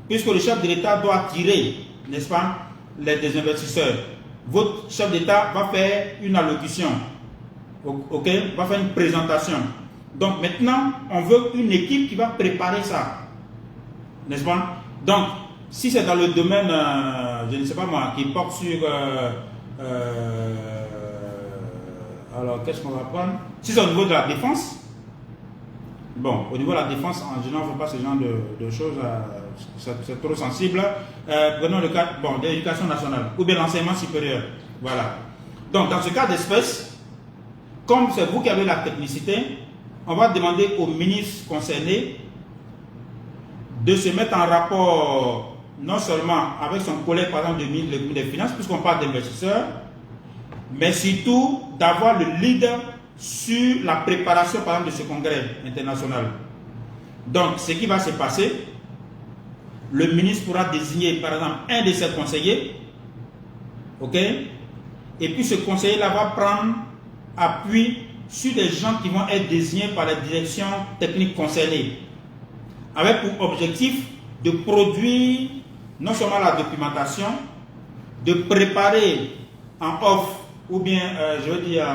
S1: Puisque le chef de l'État doit attirer, n'est-ce pas, des investisseurs. votre chef d'État va faire une allocution, ok, va faire une présentation. Donc maintenant, on veut une équipe qui va préparer ça, n'est-ce pas? Donc, si c'est dans le domaine, je ne sais pas moi, qui porte sur... alors, qu'est-ce qu'on va prendre? Si c'est au niveau de la défense, bon, au niveau de la défense, en général, on ne fait pas ce genre de choses, c'est trop sensible. Prenons le cas de l'éducation nationale, ou bien l'enseignement supérieur. Voilà. Donc, dans ce cas d'espèce, comme c'est vous qui avez la technicité, on va demander au ministre concerné de se mettre en rapport non seulement avec son collègue, par exemple, du ministre des Finances, puisqu'on parle d'investisseurs, mais surtout d'avoir le lead sur la préparation, par exemple, de ce congrès international. Donc, ce qui va se passer, le ministre pourra désigner, par exemple, un de ses conseillers, ok, et puis ce conseiller-là va prendre appui sur des gens qui vont être désignés par la direction technique concernée, avec pour objectif de produire non seulement la documentation, de préparer en off, ou bien, je veux dire,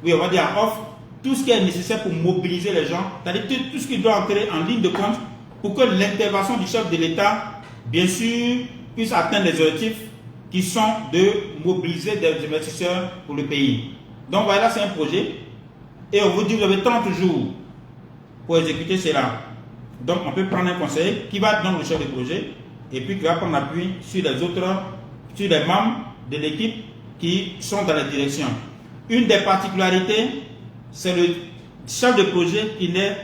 S1: oui, on va dire en off, tout ce qui est nécessaire pour mobiliser les gens, c'est-à-dire tout ce qui doit entrer en ligne de compte pour que l'intervention du chef de l'État, bien sûr, puisse atteindre les objectifs qui sont de mobiliser des investisseurs pour le pays. Donc voilà, c'est un projet, et on vous dit, vous avez 30 jours pour exécuter cela. Donc on peut prendre un conseiller qui va dans le chef de projet, et puis qui va prendre appui sur les autres, sur les membres de l'équipe qui sont dans la direction. Une des particularités, c'est le chef de projet qui n'est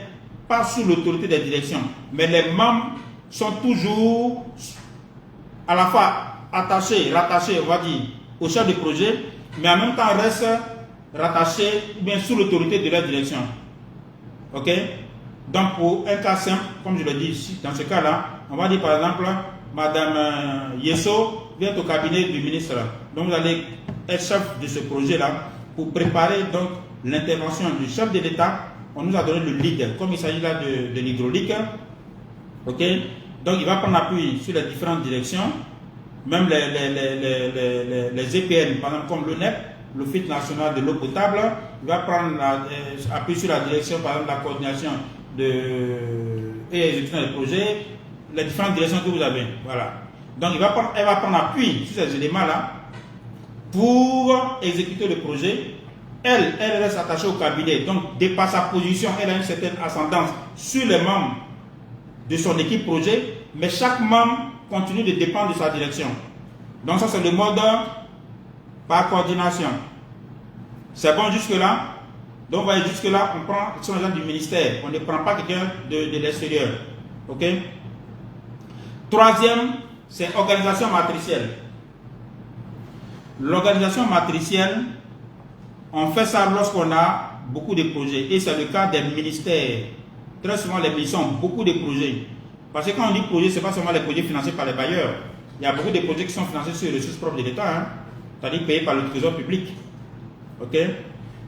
S1: pas sous l'autorité des directions, mais les membres sont toujours à la fois attachés, rattachés, on va dire, au chef de projet, mais en même temps restent rattachés ou bien sous l'autorité de la direction. Ok? Donc pour un cas simple, comme je le dis ici, dans ce cas-là, on va dire par exemple, Madame Yesso vient au cabinet du ministre. Donc vous allez être chef de ce projet-là pour préparer donc l'intervention du chef de l'État. On nous a donné le lead, comme il s'agit là de l'hydraulique. Ok? Donc il va prendre appui sur les différentes directions, même les EPN, par exemple comme l'ONEP, l'Office national de l'eau potable. Il va prendre appui sur la direction, par exemple la coordination et l'exécution des projets, les différentes directions que vous avez. Voilà. Donc elle va prendre appui sur ces éléments-là pour exécuter le projet. Elle reste attachée au cabinet. Donc, de par sa position, elle a une certaine ascendance sur les membres de son équipe projet, mais chaque membre continue de dépendre de sa direction. Donc, ça, c'est le mode par coordination. C'est bon jusque-là? Donc, vous voyez, jusque-là, on prend ce sont les gens du ministère. On ne prend pas quelqu'un de l'extérieur. OK? Troisième, c'est organisation matricielle. L'organisation matricielle, on fait ça lorsqu'on a beaucoup de projets. Et c'est le cas des ministères. Très souvent, les ministères ont beaucoup de projets. Parce que quand on dit projet, ce n'est pas seulement les projets financés par les bailleurs. Il y a beaucoup de projets qui sont financés sur les ressources propres de l'État, hein, c'est-à-dire payés par le trésor public. Ok?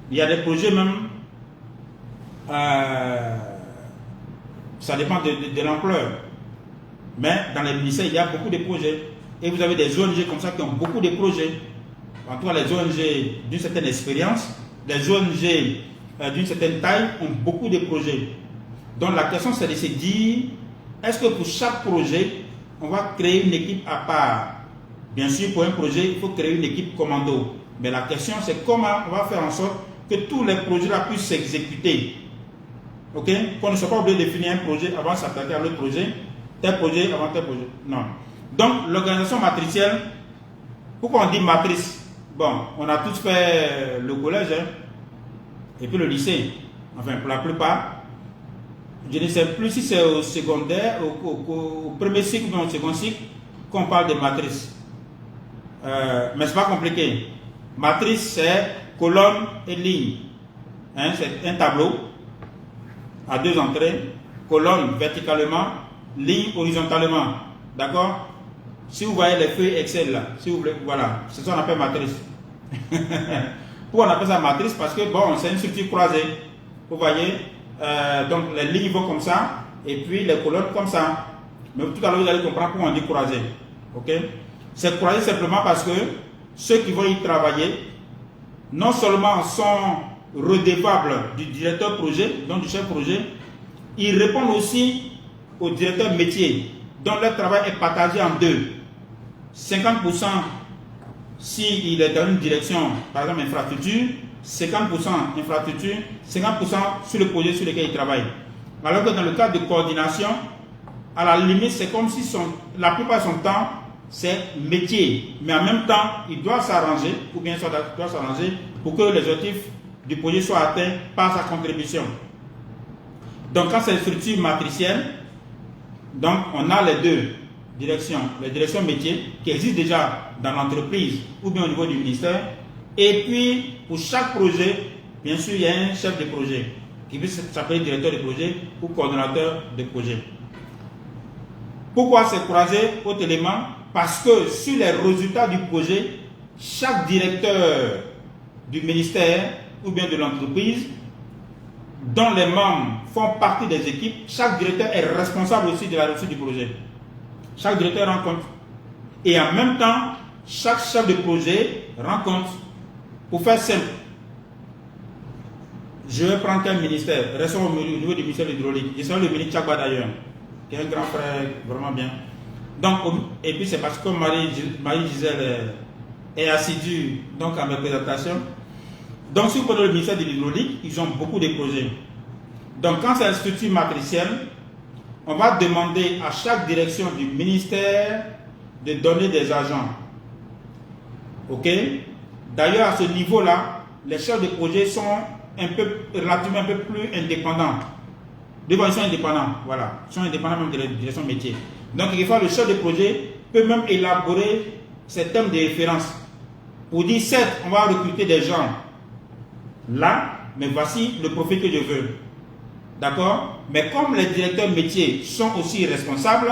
S1: Il y a des projets même, ça dépend de l'ampleur. Mais dans les ministères, il y a beaucoup de projets. Et vous avez des ONG comme ça qui ont beaucoup de projets. En tout cas, les ONG d'une certaine expérience, les ONG d'une certaine taille ont beaucoup de projets. Donc la question, c'est de se dire, est-ce que pour chaque projet, on va créer une équipe à part? Bien sûr, pour un projet, il faut créer une équipe commando. Mais la question, c'est comment on va faire en sorte que tous les projets-là puissent s'exécuter. Ok? Qu'on ne soit pas obligé de définir un projet avant de s'attaquer à l'autre projet, tel projet avant tel projet. Non. Donc, l'organisation matricielle, pourquoi on dit matrice? Bon, on a tous fait le collège, hein, et puis le lycée. Enfin, pour la plupart. Je ne sais plus si c'est au secondaire, au premier cycle ou au second cycle, qu'on parle de matrice. Mais ce n'est pas compliqué. Matrice, c'est colonne et ligne. Hein, c'est un tableau à deux entrées, colonne verticalement, ligne horizontalement. D'accord? Si vous voyez les feuilles Excel là, si vous voulez, voilà, c'est ça qu'on appelle matrice. Pourquoi on appelle ça matrice? Parce que bon, c'est une structure croisée. Vous voyez, donc les lignes vont comme ça, et puis les colonnes comme ça. Mais tout à l'heure, vous allez comprendre pourquoi on dit croisé. Ok? C'est croisé simplement parce que ceux qui vont y travailler, non seulement sont redevables du directeur projet, donc du chef projet, ils répondent aussi au directeur métier, dont leur travail est partagé en deux. 50% s'il est dans une direction, par exemple infrastructure, 50% infrastructure, 50% sur le projet sur lequel il travaille. Alors que dans le cadre de coordination, à la limite, c'est comme si la plupart de son temps, c'est métier. Mais en même temps, il doit s'arranger, ou bien il doit s'arranger pour que les objectifs du projet soient atteints par sa contribution. Donc, quand c'est une structure matricielle, donc on a les deux directions. Les directions métiers qui existent déjà dans l'entreprise ou bien au niveau du ministère. Et puis, pour chaque projet, bien sûr, il y a un chef de projet qui peut s'appeler directeur de projet ou coordonnateur de projet. Pourquoi c'est croisé autre élément? Parce que sur les résultats du projet, chaque directeur du ministère ou bien de l'entreprise, dont les membres font partie des équipes, chaque directeur est responsable aussi de la réussite du projet. Chaque directeur rend compte. Et en même temps, chaque chef de projet rend compte. Pour faire simple, je vais prendre un ministère, restons au niveau du ministère de l'hydraulique. Je serai le ministre Tchakba d'ailleurs, qui est un grand frère vraiment bien. Donc, et puis c'est parce que Marie-Gisèle est assidue donc, à mes présentations. Donc, si vous prenez le ministère de l'hydraulique, ils ont beaucoup de projets. Donc, quand c'est une structure matricielle, on va demander à chaque direction du ministère de donner des agents. Ok? D'ailleurs, à ce niveau-là, les chefs de projet sont relativement un peu plus indépendants. Devant, ils sont indépendants, voilà. Ils sont indépendants même de la direction métier. Donc, quelquefois, le chef de projet peut même élaborer ces thèmes de référence pour dire, certes, on va recruter des gens là, mais voici le profil que je veux. D'accord? Mais comme les directeurs métiers sont aussi responsables,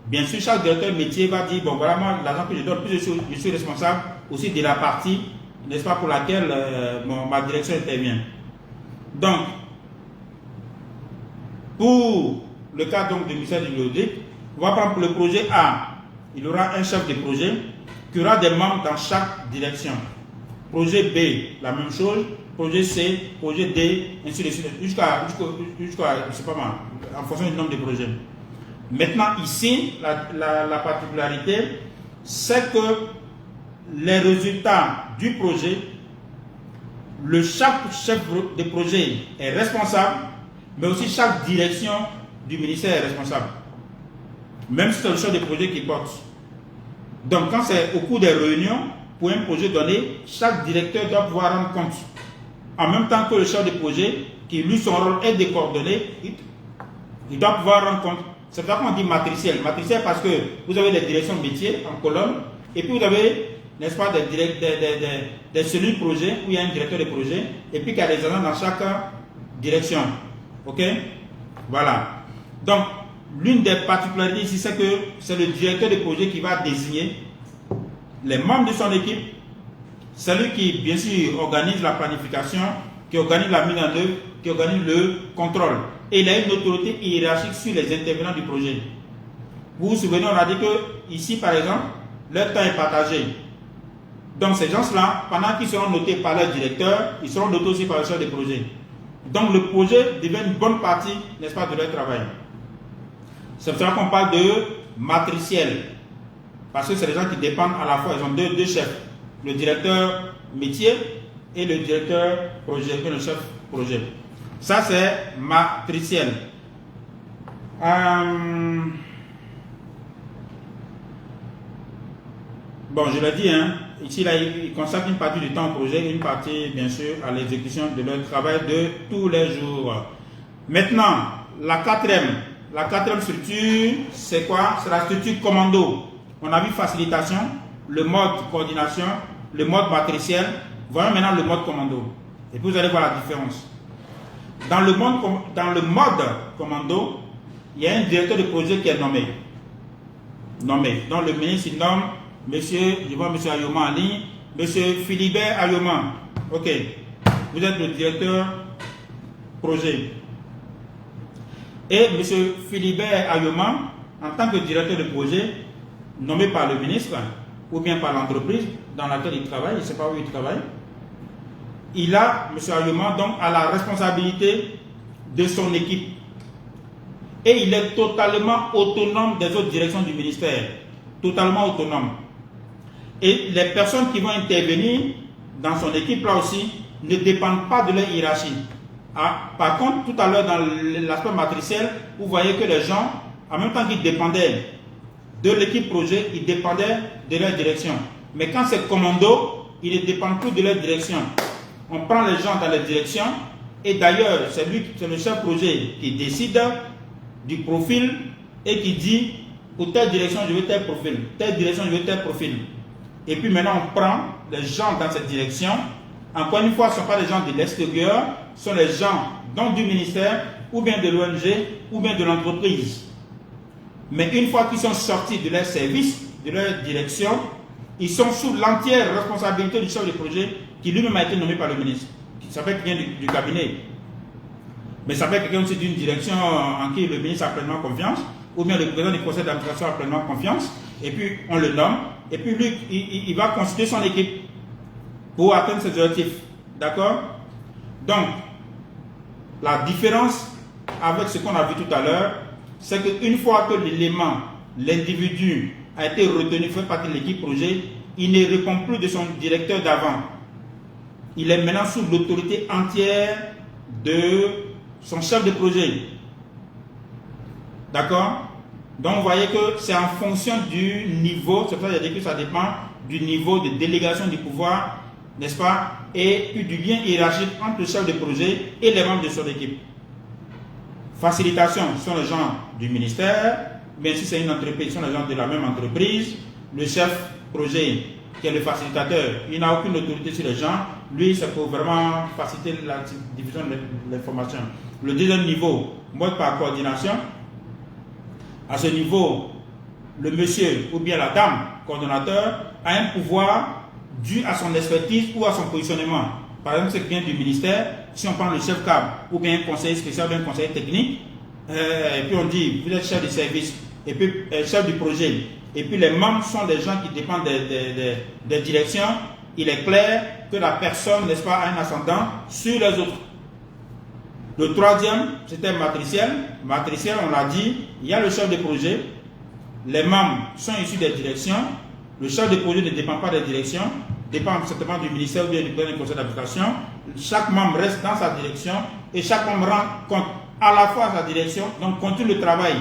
S1: bien sûr, chaque directeur métier va dire, bon, voilà, moi, l'argent que je donne, plus je suis responsable aussi de la partie, n'est-ce pas, pour laquelle ma direction intervient. Donc, pour le cas donc du ministère de l'hydraulique, on va prendre pour le projet A, il y aura un chef de projet qui aura des membres dans chaque direction. Projet B, la même chose. Projet C, projet D, ainsi de suite, jusqu'à je sais pas moi, en fonction du nombre de projets. Maintenant, ici, la particularité, c'est que les résultats du projet, chaque chef de projet est responsable, mais aussi chaque direction du ministère est responsable. Même si c'est le chef de projet qui porte. Donc, quand c'est au cours des réunions, pour un projet donné, chaque directeur doit pouvoir rendre compte. En même temps que le chef de projet, qui lui, son rôle est de coordonner, il doit pouvoir rendre compte. C'est pour ça qu'on dit matriciel. Matriciel parce que vous avez les directions métiers en colonne, et puis vous avez, n'est-ce pas, des cellules projet, où il y a un directeur de projet, et puis qu'il y a des agents dans chaque direction. Ok? Voilà. Donc, l'une des particularités ici, c'est que c'est le directeur de projet qui va désigner les membres de son équipe. C'est lui qui, bien sûr, organise la planification, qui organise la mise en œuvre, qui organise le contrôle. Et il a une autorité hiérarchique sur les intervenants du projet. Vous vous souvenez, on a dit que ici, par exemple, leur temps est partagé. Donc ces gens-là, pendant qu'ils seront notés par leur directeur, ils seront notés aussi par le chef de projet. Donc le projet devient une bonne partie, n'est-ce pas, de leur travail. C'est pour ça qu'on parle de matriciel. Parce que c'est des gens qui dépendent à la fois, ils ont deux chefs. Le directeur métier et le directeur projet, et le chef projet. Ça, c'est matriciel. Bon, je l'ai dit, hein, ici, là, ils consacrent une partie du temps au projet, une partie, bien sûr, à l'exécution de leur travail de tous les jours. Maintenant, la quatrième structure, c'est quoi? C'est la structure commando. On a vu facilitation, le mode coordination, le mode matriciel. Voyons maintenant le mode commando. Et puis vous allez voir la différence. Dans le mode commando, il y a un directeur de projet qui est nommé. Donc le ministre il nomme je vois M. Ayoma en ligne, M. Philibert Ayoma. Ok. Vous êtes le directeur projet. Et M. Philibert Ayoma, en tant que directeur de projet, nommé par le ministre ou bien par l'entreprise, dans laquelle il travaille, il ne sait pas où il travaille. Il a, M. Ayoma, donc, a la responsabilité de son équipe. Et il est totalement autonome des autres directions du ministère. Totalement autonome. Et les personnes qui vont intervenir dans son équipe, là aussi, ne dépendent pas de leur hiérarchie. Ah, par contre, tout à l'heure, dans l'aspect matriciel, vous voyez que les gens, en même temps qu'ils dépendaient de l'équipe projet, ils dépendaient de leur direction. Mais quand c'est commando, ils ne dépendent plus de leur direction. On prend les gens dans la direction, et d'ailleurs, c'est le chef projet qui décide du profil et qui dit pour telle direction, je veux tel profil, telle direction, je veux tel profil. Et puis maintenant, on prend les gens dans cette direction. Encore une fois, ce ne sont pas les gens de l'extérieur, ce sont les gens donc du ministère, ou bien de l'ONG, ou bien de l'entreprise. Mais une fois qu'ils sont sortis de leur service, de leur direction, ils sont sous l'entière responsabilité du chef de projet qui lui-même a été nommé par le ministre. Ça fait quelqu'un du cabinet. Mais ça fait quelqu'un aussi d'une direction en qui le ministre a pleinement confiance, ou bien le président du conseil d'administration a pleinement confiance, et puis on le nomme, et puis lui, il va constituer son équipe pour atteindre ses objectifs. D'accord? Donc, la différence avec ce qu'on a vu tout à l'heure, c'est qu'une fois que l'élément, l'individu a été retenu, fait partie de l'équipe projet, il ne répond plus de son directeur d'avant. Il est maintenant sous l'autorité entière de son chef de projet. D'accord? Donc, vous voyez que c'est en fonction du niveau, c'est pour ça que j'ai dit que ça dépend du niveau de délégation du pouvoir, n'est-ce pas? Et puis du lien hiérarchique entre le chef de projet et les membres de son équipe. Facilitation sont les gens du ministère, mais si c'est une entreprise, ce sont les gens de la même entreprise. Le chef projet, qui est le facilitateur, il n'a aucune autorité sur les gens. Lui, c'est pour vraiment faciliter la diffusion de l'information. Le deuxième niveau, mode par coordination. À ce niveau, le monsieur ou bien la dame coordonnateur a un pouvoir dû à son expertise ou à son positionnement. Par exemple, c'est quelqu'un du ministère, si on prend le chef CAB ou bien un conseiller spécial ou un conseiller technique, et puis on dit, vous êtes chef de service, et puis chef du projet, et puis les membres sont des gens qui dépendent des directions, il est clair que la personne, n'est-ce pas, a un ascendant sur les autres. Le troisième, c'était matriciel. Matriciel, on l'a dit, il y a le chef de projet, les membres sont issus des directions, le chef de projet ne dépend pas des directions, dépend certainement du ministère ou bien du président du conseil d'administration. Chaque membre reste dans sa direction et chaque membre rend compte à la fois à sa direction, donc continue le travail.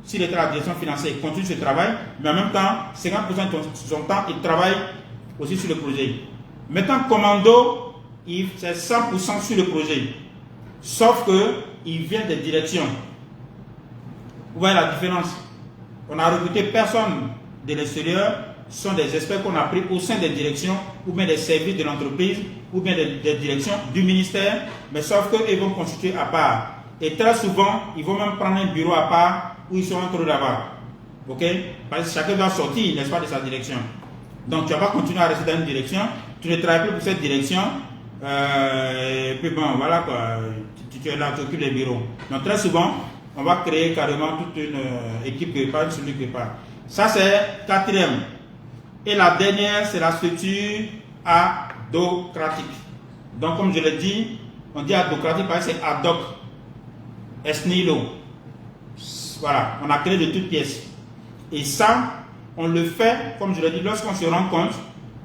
S1: S'il est à la direction financière, il continue ce travail, mais en même temps, 50% de son temps, il travaille aussi sur le projet. Maintenant, commando, c'est 100% sur le projet. Sauf qu'il vient des directions. Vous voyez la différence? On a recruté personne de l'extérieur, ce sont des experts qu'on a pris au sein des directions, ou bien des services de l'entreprise, ou bien des directions du ministère, mais sauf qu'ils vont constituer à part. Et très souvent, ils vont même prendre un bureau à part où ils sont entre là-bas. Ok? Parce que chacun doit sortir, n'est-ce pas, de sa direction. Donc tu ne vas pas continuer à rester dans une direction, tu ne travailles plus pour cette direction, et puis bon, voilà quoi, tu es là, tu occupes les bureaux. Donc très souvent, on va créer carrément toute une équipe qui part, celui qui part. Ça c'est quatrième. Et la dernière, c'est la structure adocratique. Donc comme je l'ai dit, on dit adocratique parce que c'est ad hoc, est nihilo. Voilà, on a créé de toutes pièces. Et ça, on le fait, comme je l'ai dit, lorsqu'on se rend compte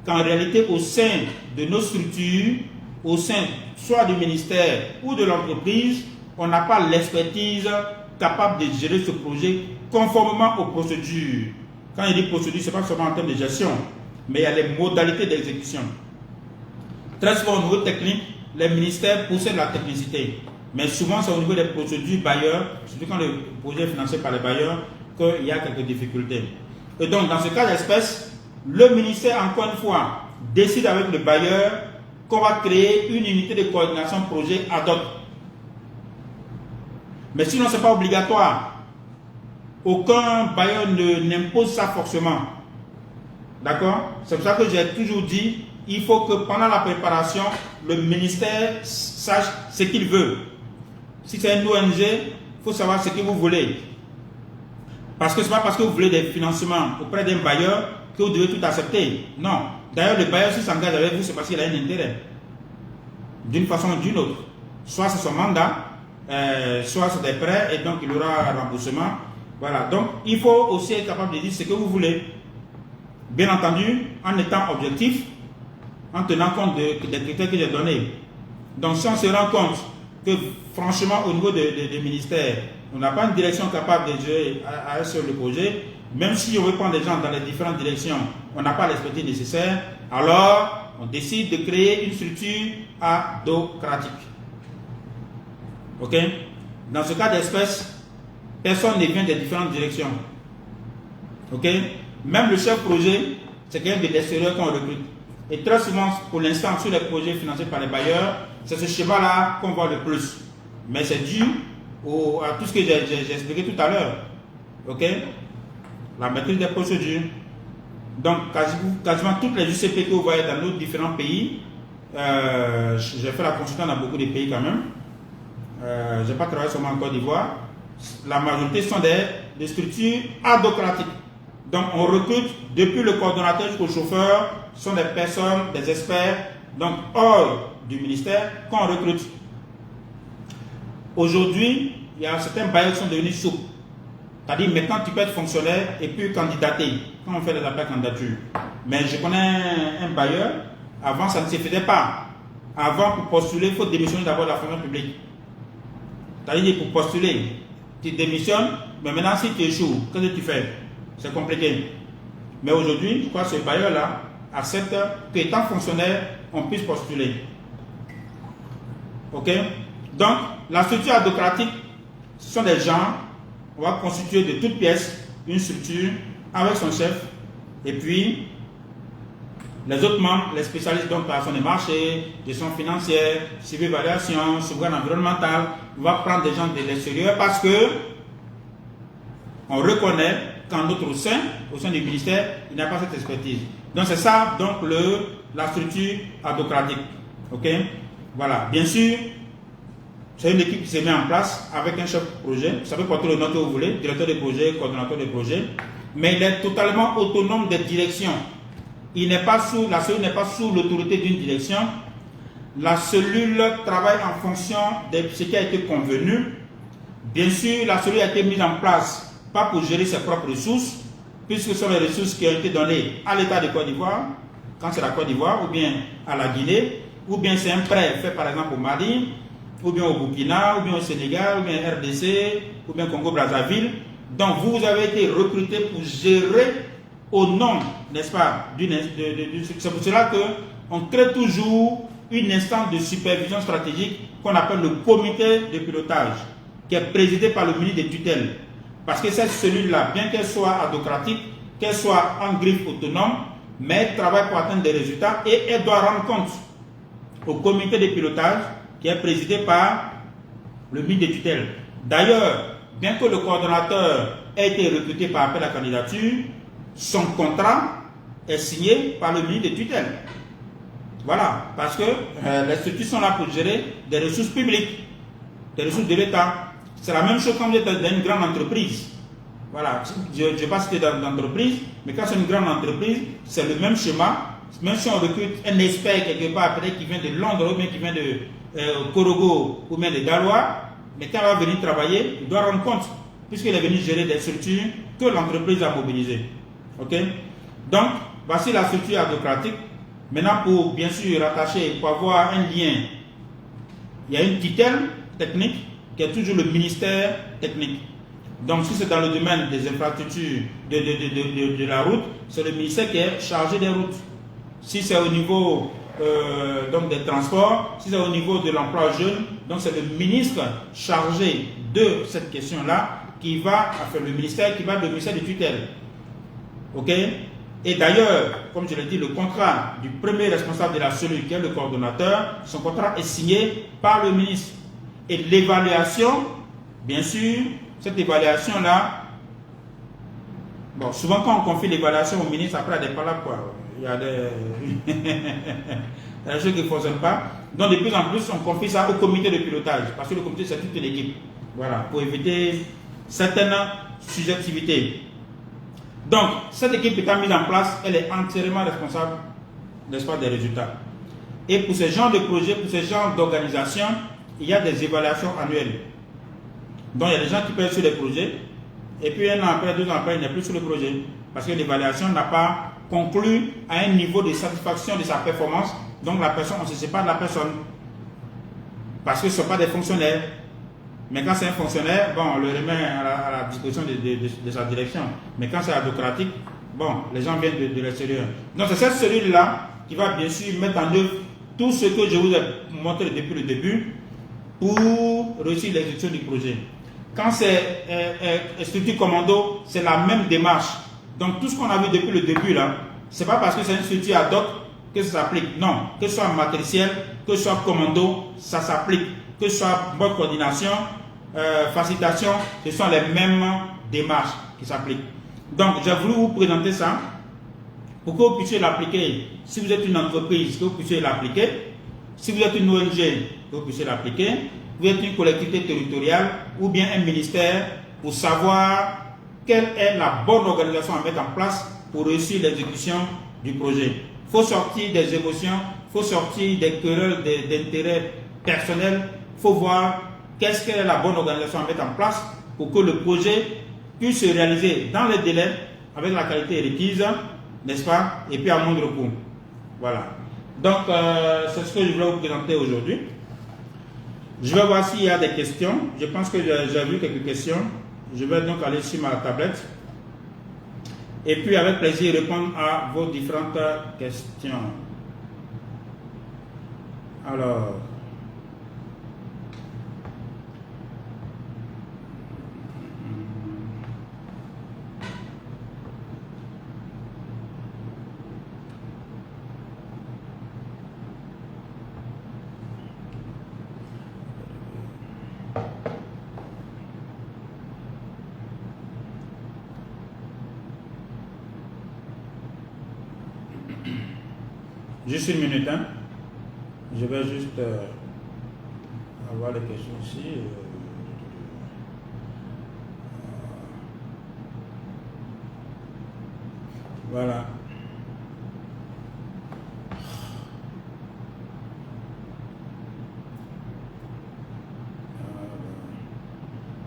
S1: qu'en réalité, au sein de nos structures, au sein soit du ministère ou de l'entreprise, on n'a pas l'expertise capable de gérer ce projet conformément aux procédures. Quand il dit procédure, ce n'est pas seulement en termes de gestion, mais il y a les modalités d'exécution. Très souvent, au niveau technique, les ministères possèdent la technicité. Mais souvent, c'est au niveau des procédures bailleurs, surtout quand le projet est financé par les bailleurs, qu'il y a quelques difficultés. Et donc, dans ce cas d'espèce, le ministère, encore une fois, décide avec le bailleur qu'on va créer une unité de coordination projet ad hoc. Mais sinon, ce n'est pas obligatoire. Aucun bailleur n'impose ça forcément. D'accord? C'est pour ça que j'ai toujours dit, il faut que pendant la préparation, le ministère sache ce qu'il veut. Si c'est une ONG, il faut savoir ce que vous voulez. Parce que ce n'est pas parce que vous voulez des financements auprès d'un bailleur que vous devez tout accepter. Non. D'ailleurs, le bailleur, s'il s'engage avec vous, c'est parce qu'il a un intérêt. D'une façon ou d'une autre. Soit c'est son mandat, soit c'est des prêts, et donc il aura un remboursement. Voilà. Donc, il faut aussi être capable de dire ce que vous voulez. Bien entendu, en étant objectif, en tenant compte des critères que j'ai donnés. Donc, si on se rend compte que, franchement, au niveau des ministères, on n'a pas une direction capable de gérer à sur le projet, même si on veut prendre les gens dans les différentes directions, on n'a pas l'expertise nécessaire, alors on décide de créer une structure adhocratique. Ok? Dans ce cas d'espèce, personne ne vient des différentes directions. Ok? Même le chef projet, c'est quelqu'un de l'extérieur qu'on recrute. Et très souvent, pour l'instant, sur les projets financés par les bailleurs, c'est ce schéma-là qu'on voit le plus. Mais c'est dû à tout ce que j'ai expliqué tout à l'heure. Ok? La maîtrise des procédures. Donc, quasiment toutes les UCP que vous voyez dans nos différents pays, j'ai fait la consultation dans beaucoup de pays quand même. Je n'ai pas travaillé seulement en Côte d'Ivoire. La majorité sont des structures adhocratiques. Donc, on recrute depuis le coordonnateur jusqu'au chauffeur, ce sont des personnes, des experts, donc hors du ministère, qu'on recrute. Aujourd'hui, il y a certains bailleurs qui sont devenus souples. C'est-à-dire, maintenant, tu peux être fonctionnaire et puis candidater, quand on fait des appels à candidature. Mais je connais un bailleur, avant, ça ne se faisait pas. Avant, pour postuler, il faut démissionner d'abord de la fonction publique. C'est-à-dire, pour postuler, tu démissionnes, mais maintenant, si tu échoues, qu'est-ce que tu fais? C'est compliqué. Mais aujourd'hui, je crois que ce bailleur-là accepte qu'étant fonctionnaire, on puisse postuler. Ok? Donc, la structure adhocratique, ce sont des gens, on va constituer de toutes pièces une structure avec son chef, et puis les autres membres, les spécialistes d'opération des marchés, gestion financière, suivi évaluation, sauvegarde environnementale, on va prendre des gens de l'extérieur parce que on reconnaît qu'en notre sein, au sein du ministère, il n'y a pas cette expertise. Donc c'est ça, donc la structure adhocratique. Ok? Voilà. Bien sûr, c'est une équipe qui se met en place avec un chef de projet. Vous savez porter le nom que vous voulez, directeur de projet, coordonnateur de projet. Mais il est totalement autonome des directions. La cellule n'est pas sous l'autorité d'une direction. La cellule travaille en fonction de ce qui a été convenu. Bien sûr, la cellule a été mise en place pas pour gérer ses propres ressources, puisque ce sont les ressources qui ont été données à l'État de Côte d'Ivoire, quand c'est la Côte d'Ivoire, ou bien à la Guinée, ou bien c'est un prêt fait par exemple au Mali, ou bien au Burkina, ou bien au Sénégal, ou bien RDC, ou bien Congo-Brazzaville. Donc vous avez été recruté pour gérer au nom, n'est-ce pas, c'est pour cela qu'on crée toujours une instance de supervision stratégique qu'on appelle le comité de pilotage, qui est présidé par le ministre des tutelles. Parce que cette cellule-là, bien qu'elle soit adhocratique, qu'elle soit en griffe autonome, mais elle travaille pour atteindre des résultats et elle doit rendre compte au comité de pilotage qui est présidé par le ministre des tutelles. D'ailleurs, bien que le coordonnateur ait été recruté par appel à candidature, son contrat est signé par le ministre des tutelles. Voilà, parce que les structures sont là pour gérer des ressources publiques, des ressources de l'État. C'est la même chose quand vous êtes dans une grande entreprise. Voilà, je ne vais pas citer d'entreprise, mais quand c'est une grande entreprise, c'est le même schéma. Même si on recrute un expert quelque part, peut-être qui vient de Londres, ou bien qui vient de Korogo, ou bien de Galois, mais quand il va venir travailler, il doit rendre compte, puisqu'il est venu gérer des structures que l'entreprise a mobilisées. Ok? Donc, voici la structure adhocratique. Maintenant, pour bien sûr rattacher, pour avoir un lien, il y a une tutelle technique qui est toujours le ministère technique. Donc, si c'est dans le domaine des infrastructures de la route, c'est le ministère qui est chargé des routes. Si c'est au niveau donc des transports, si c'est au niveau de l'emploi jeune, donc c'est le ministre chargé de cette question-là qui va, enfin le ministère du ministère de tutelle. Ok? Et d'ailleurs, comme je l'ai dit, le contrat du premier responsable de la cellule, qui est le coordonnateur, son contrat est signé par le ministre. Et l'évaluation, bien sûr, cette évaluation-là, bon, souvent quand on confie l'évaluation au ministre, après il y a des palabres, quoi. Il y a des choses qui ne fonctionnent pas. Donc de plus en plus, on confie ça au comité de pilotage, parce que le comité, c'est toute l'équipe. Voilà, pour éviter certaines subjectivités. Donc, cette équipe étant mise en place, elle est entièrement responsable n'est-ce pas, des résultats. Et pour ce genre de projet, pour ce genre d'organisation, il y a des évaluations annuelles. Donc il y a des gens qui peuvent sur les projets, et puis 1 an après, 2 ans après, il n'est plus sur le projet. Parce que l'évaluation n'a pas conclu à un niveau de satisfaction de sa performance. Donc la personne, on ne se sépare de la personne. Parce que ce ne sont pas des fonctionnaires. Mais quand c'est un fonctionnaire, bon, on le remet à la disposition de sa direction. Mais quand c'est adocratique, bon, les gens viennent de l'extérieur. Donc c'est cette cellule-là qui va bien sûr mettre en œuvre tout ce que je vous ai montré depuis le début pour réussir l'exécution du projet. Quand c'est structure commando, c'est la même démarche. Donc tout ce qu'on a vu depuis le début là, c'est pas parce que c'est une structure ad hoc que ça s'applique. Non, que ce soit matriciel, que ce soit commando, ça s'applique. Que ce soit bonne coordination, facilitation, ce sont les mêmes démarches qui s'appliquent. Donc j'ai voulu vous présenter ça pour que vous puissiez l'appliquer. Si vous êtes une entreprise, que vous puissiez l'appliquer. Si vous êtes une ONG, que vous puissiez l'appliquer. Vous êtes une collectivité territoriale ou bien un ministère pour savoir quelle est la bonne organisation à mettre en place pour réussir l'exécution du projet. Il faut sortir des émotions, il faut sortir des querelles d'intérêts personnels, il faut voir qu'est-ce qu'est la bonne organisation à mettre en place pour que le projet puisse se réaliser dans les délais, avec la qualité requise, n'est-ce pas, et puis à moindre coût. Voilà. Donc, c'est ce que je voulais vous présenter aujourd'hui. Je vais voir s'il y a des questions. Je pense que j'ai vu quelques questions. Je vais donc aller sur ma tablette. Et puis, avec plaisir, répondre à vos différentes questions. Alors... Juste une minute, hein. Je vais juste avoir les questions ici. Voilà.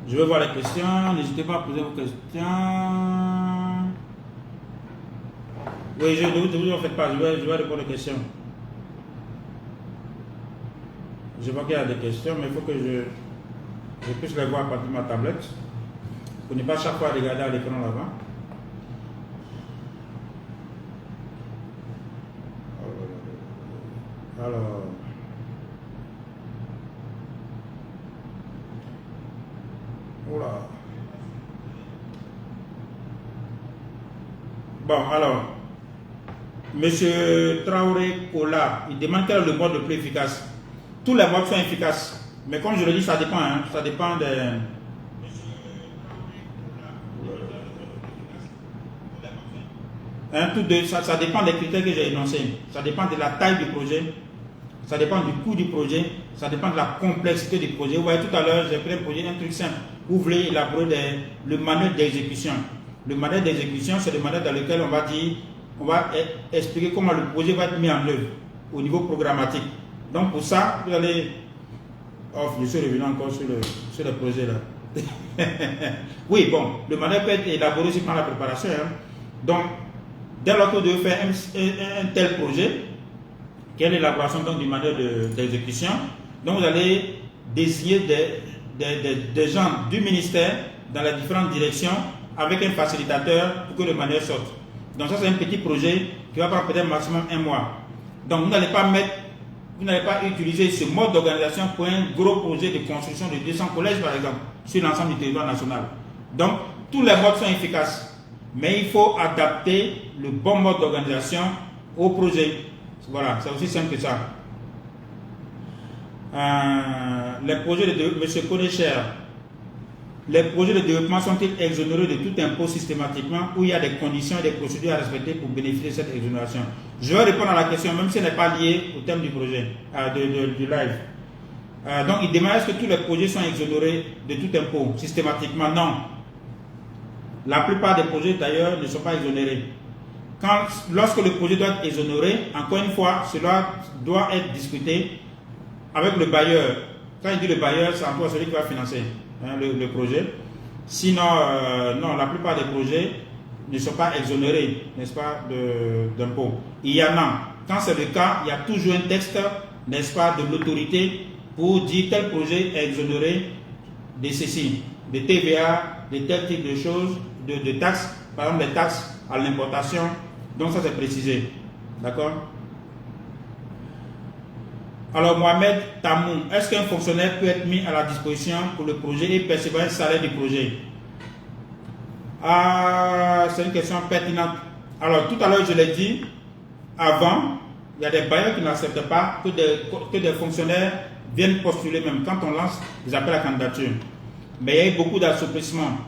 S1: Je vais voir les questions. N'hésitez pas à poser vos questions. Oui, ne vous en faites pas, je vais répondre aux questions. Je vois qu'il y a des questions, mais il faut que je puisse les voir à partir de ma tablette. Pour ne pas chaque fois regarder à l'écran là-bas. Alors... Oula. Bon, alors... Monsieur Traoré Kola, il demande quel est le mode le plus efficace. Tous les modes sont efficaces, mais comme je le dis, ça dépend. Hein, ça dépend des... Ça dépend des critères que j'ai énoncés. Ça dépend de la taille du projet, ça dépend du coût du projet, ça dépend de la complexité du projet. Vous voyez, tout à l'heure, j'ai pris un projet, un truc simple. Vous voulez élaborer le manuel d'exécution. Le manuel d'exécution, c'est le manuel dans lequel on va dire... On va expliquer comment le projet va être mis en œuvre au niveau programmatique. Donc pour ça, vous allez... Oh, je suis revenu encore sur le projet là. Oui, bon, le manuel peut être élaboré sur la préparation. Hein. Donc, dès lors que vous devez faire un tel projet, quelle est l'élaboration du manuel d'exécution, donc vous allez désigner des gens du ministère dans les différentes directions avec un facilitateur pour que le manuel sorte. Donc ça c'est un petit projet qui va prendre peut-être maximum 1 mois. Donc vous n'allez pas utiliser ce mode d'organisation pour un gros projet de construction de 200 collèges par exemple, sur l'ensemble du territoire national. Donc tous les modes sont efficaces, mais il faut adapter le bon mode d'organisation au projet. Voilà, c'est aussi simple que ça. Les projets de M. Konecher, les projets de développement sont-ils exonérés de tout impôt systématiquement ou il y a des conditions et des procédures à respecter pour bénéficier de cette exonération? Je vais répondre à la question, même si elle n'est pas liée au thème du projet, du live. Donc, il demande est-ce que tous les projets sont exonérés de tout impôt systématiquement? Non. La plupart des projets, d'ailleurs, ne sont pas exonérés. lorsque le projet doit être exonéré, encore une fois, cela doit être discuté avec le bailleur. Quand il dit le bailleur, c'est encore celui qui va financer le projet. Sinon, non, la plupart des projets ne sont pas exonérés, n'est-ce pas, d'impôts. Il y en a. Quand c'est le cas, il y a toujours un texte, n'est-ce pas, de l'autorité pour dire tel projet est exonéré de ceci, de TVA, de tel type de choses, de taxes, par exemple les taxes à l'importation. Donc ça c'est précisé. D'accord? Alors Mohamed Tamou, est-ce qu'un fonctionnaire peut être mis à la disposition pour le projet et percevoir un salaire du projet? Ah, c'est une question pertinente. Alors tout à l'heure je l'ai dit, avant, il y a des bailleurs qui n'acceptent pas que des fonctionnaires viennent postuler même quand on lance des appels à candidature. Mais il y a eu beaucoup d'assouplissements.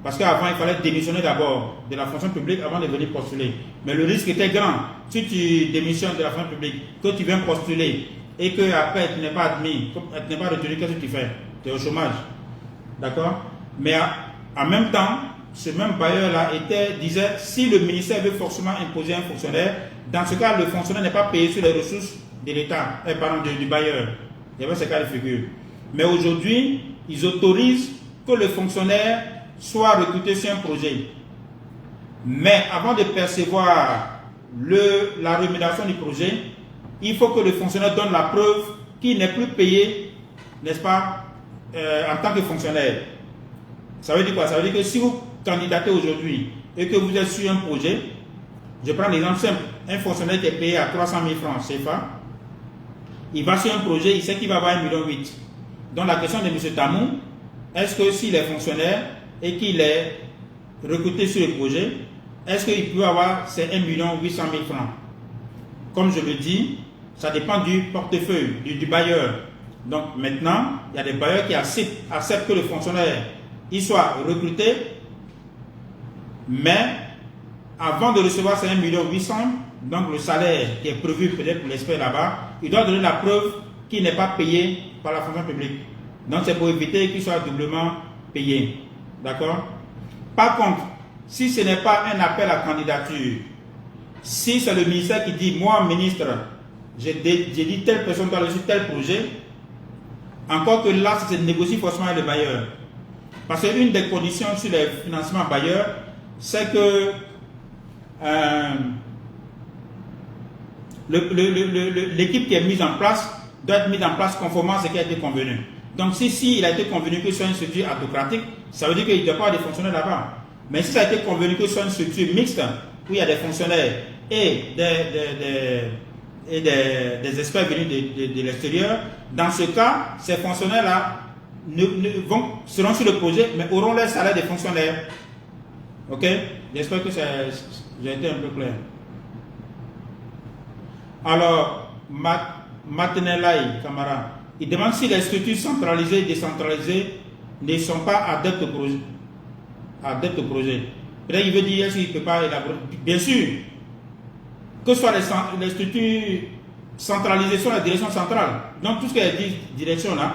S1: Parce qu'avant, il fallait démissionner d'abord de la fonction publique avant de venir postuler. Mais le risque était grand. Si tu démissionnes de la fonction publique, que tu viens postuler et qu'après tu n'es pas admis, tu n'es pas retenu, qu'est-ce que tu fais? Tu es au chômage. D'accord? Mais en même temps, ce même bailleur-là disait, si le ministère veut forcément imposer un fonctionnaire, dans ce cas, le fonctionnaire n'est pas payé sur les ressources de l'État, pardon, du bailleur. Il y avait ce cas de figure. Mais aujourd'hui, ils autorisent que le fonctionnaire soit recruté sur un projet. Mais avant de percevoir la rémunération du projet, il faut que le fonctionnaire donne la preuve qu'il n'est plus payé, n'est-ce pas, en tant que fonctionnaire. Ça veut dire quoi? Ça veut dire que si vous candidatez aujourd'hui et que vous êtes sur un projet, je prends l'exemple simple, un fonctionnaire qui est payé à 300 000 francs CFA, il va sur un projet, il sait qu'il va avoir 1,8 million. Donc la question de M. Tamou, est-ce que s'il est fonctionnaire et qu'il est recruté sur le projet, est-ce qu'il peut avoir ces 1,8 million francs? Comme je le dis, ça dépend du portefeuille, du bailleur. Donc maintenant, il y a des bailleurs qui acceptent que le fonctionnaire il soit recruté, mais avant de recevoir ces 1,8 million, donc le salaire qui est prévu peut-être pour l'expert là-bas, il doit donner la preuve qu'il n'est pas payé par la fonction publique. Donc c'est pour éviter qu'il soit doublement payé. D'accord? Par contre, si ce n'est pas un appel à candidature, si c'est le ministère qui dit, moi ministre, j'ai dit telle personne doit reçu tel projet, encore que là, c'est négocié forcément avec le bailleur. Parce qu'une des conditions sur les financements bailleurs, c'est que l'équipe qui est mise en place doit être mise en place conformément à ce qui a été convenu. Donc si il a été convenu que ce soit une structure autocratique, ça veut dire qu'il ne doit pas avoir des fonctionnaires là-bas. Mais si ça a été convenu que ce soit une structure mixte, où il y a des fonctionnaires et des experts venus de l'extérieur, dans ce cas, ces fonctionnaires-là seront sur le projet, mais auront leur salaire des fonctionnaires. Ok? J'espère que j'ai été un peu clair. Alors, Matenelai Camara, il demande si les structures centralisées et décentralisées ne sont pas adeptes au projet. Peut-être il veut dire est-ce qu'il ne peut pas élaborer. Bien sûr, que ce soit les structures centralisées sont la direction centrale. Donc tout ce qui est dit direction là,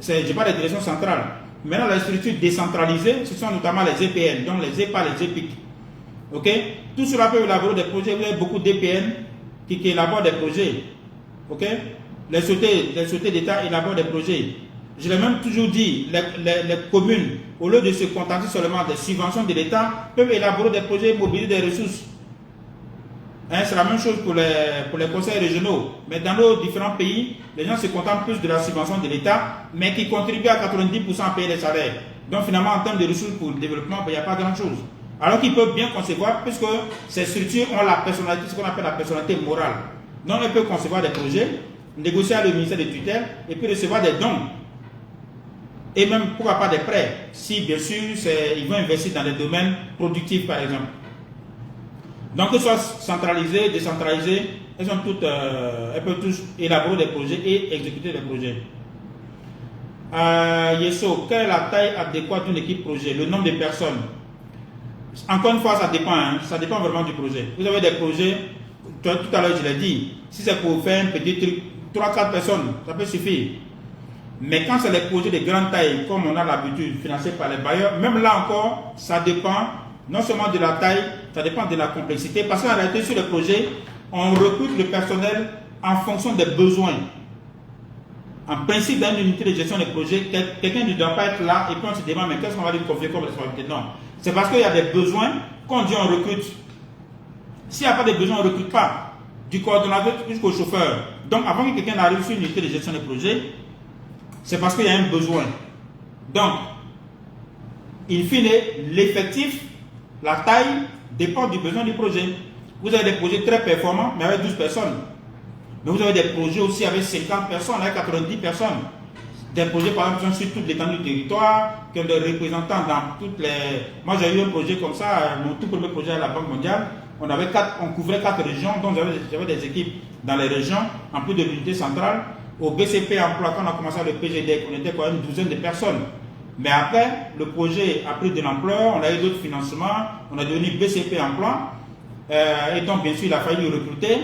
S1: je parle de direction centrale. Maintenant, les structures décentralisées, ce sont notamment les EPN, donc les EPA, les EPIC. Ok? Tout cela peut élaborer des projets. Vous avez beaucoup d'EPN qui élaborent des projets. Ok? Les sociétés d'État élaborent des projets. Je l'ai même toujours dit, les communes, au lieu de se contenter seulement des subventions de l'État, peuvent élaborer des projets, mobiliser des ressources. C'est la même chose pour les conseils régionaux. Mais dans nos différents pays, les gens se contentent plus de la subvention de l'État, mais qui contribuent à 90% à payer les salaires. Donc finalement, en termes de ressources pour le développement, il n'y a pas grand-chose. Alors qu'ils peuvent bien concevoir, puisque ces structures ont la personnalité, ce qu'on appelle la personnalité morale. Donc elles peuvent concevoir des projets, négocier avec le ministère des tutelles, et puis recevoir des dons. Et même, pourquoi pas des prêts, si bien sûr, ils vont investir dans des domaines productifs, par exemple. Donc, que ce soit centralisé, décentralisé, elles peuvent tous élaborer des projets et exécuter des projets. Yeso, quelle est la taille adéquate d'une équipe projet? Le nombre de personnes? Encore une fois, ça dépend. Ça dépend vraiment du projet. Vous avez des projets, tout à l'heure je l'ai dit, si c'est pour faire un petit truc, 3-4 personnes, ça peut suffire. Mais quand c'est les projets de grande taille, comme on a l'habitude, financés par les bailleurs, même là encore, ça dépend non seulement de la taille, ça dépend de la complexité. Parce qu'en réalité, sur le projet, on recrute le personnel en fonction des besoins. En principe, dans une unité de gestion de projet, quelqu'un ne doit pas être là et puis on se demande, mais qu'est-ce qu'on va lui confier comme responsabilité? Non. C'est parce qu'il y a des besoins qu'on dit on recrute. S'il n'y a pas de besoins, on ne recrute pas. Du coordonnateur jusqu'au chauffeur. Donc, avant que quelqu'un arrive sur une unité de gestion de projet, c'est parce qu'il y a un besoin. Donc, in fine, l'effectif, la taille, dépend du besoin du projet. Vous avez des projets très performants, mais avec 12 personnes. Mais vous avez des projets aussi avec 50 personnes, avec 90 personnes. Des projets, par exemple, sur toute l'étendue du territoire, qui ont des représentants dans toutes les... Moi, j'ai eu un projet comme ça, mon tout premier projet à la Banque mondiale. On couvrait 4 régions, donc j'avais des équipes dans les régions, en plus de l'unité centrale. Au BCP Emploi, quand on a commencé le PGD, on était quand même une douzaine de personnes. Mais après, le projet a pris de l'ampleur, on a eu d'autres financements, on a devenu BCP Emploi. Et donc, bien sûr, il a fallu recruter.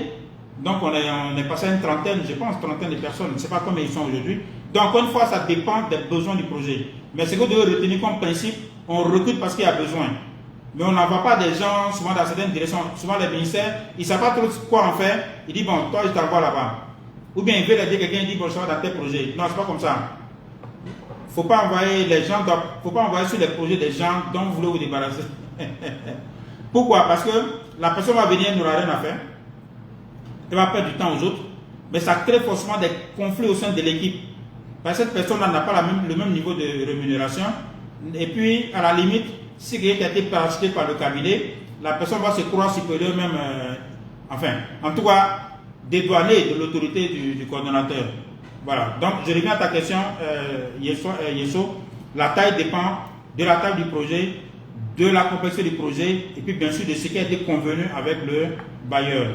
S1: Donc, on est passé à une trentaine, je pense, trentaine de personnes. Je ne sais pas combien ils sont aujourd'hui. Donc, encore une fois, ça dépend des besoins du projet. Mais ce que vous devez retenir comme principe, on recrute parce qu'il y a besoin. Mais on n'envoie pas des gens, souvent dans certaines directions, souvent les ministères, ils ne savent pas trop quoi en faire. Ils disent, bon, toi, je t'envoie là-bas. Ou bien, ils veulent aider quelqu'un, il dit, bon, je vais dans tel projet. Non, ce n'est pas comme ça. Il ne faut pas envoyer les gens, faut pas envoyer sur les projets des gens dont vous voulez vous débarrasser. Pourquoi? Parce que la personne va venir, elle n'aura rien à faire. Elle va perdre du temps aux autres. Mais ça crée forcément des conflits au sein de l'équipe. Parce que cette personne-là n'a pas le même niveau de rémunération. Et puis, à la limite, si quelqu'un a été parachuté par le cabinet, la personne va se croire supérieure même, enfin, en tout cas, dédouanée de l'autorité du coordonnateur. Voilà. Donc, je reviens à ta question, Yeso. La taille dépend de la taille du projet, de la complexité du projet, et puis bien sûr de ce qui a été convenu avec le bailleur.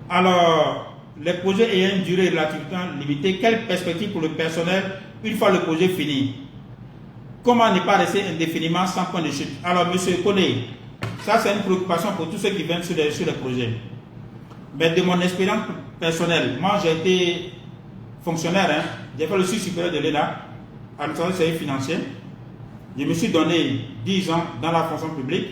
S1: Alors, les projets ayant une durée relativement limitée, quelle perspective pour le personnel une fois le projet fini? Comment ne pas rester indéfiniment sans point de chute? Alors, monsieur Koné, ça c'est une préoccupation pour tous ceux qui viennent sur les projets. Mais de mon expérience personnelle, moi j'ai été fonctionnaire, hein, j'ai fait le suivi supérieur de l'ENA, administration de services financiers. Je me suis donné 10 ans dans la fonction publique.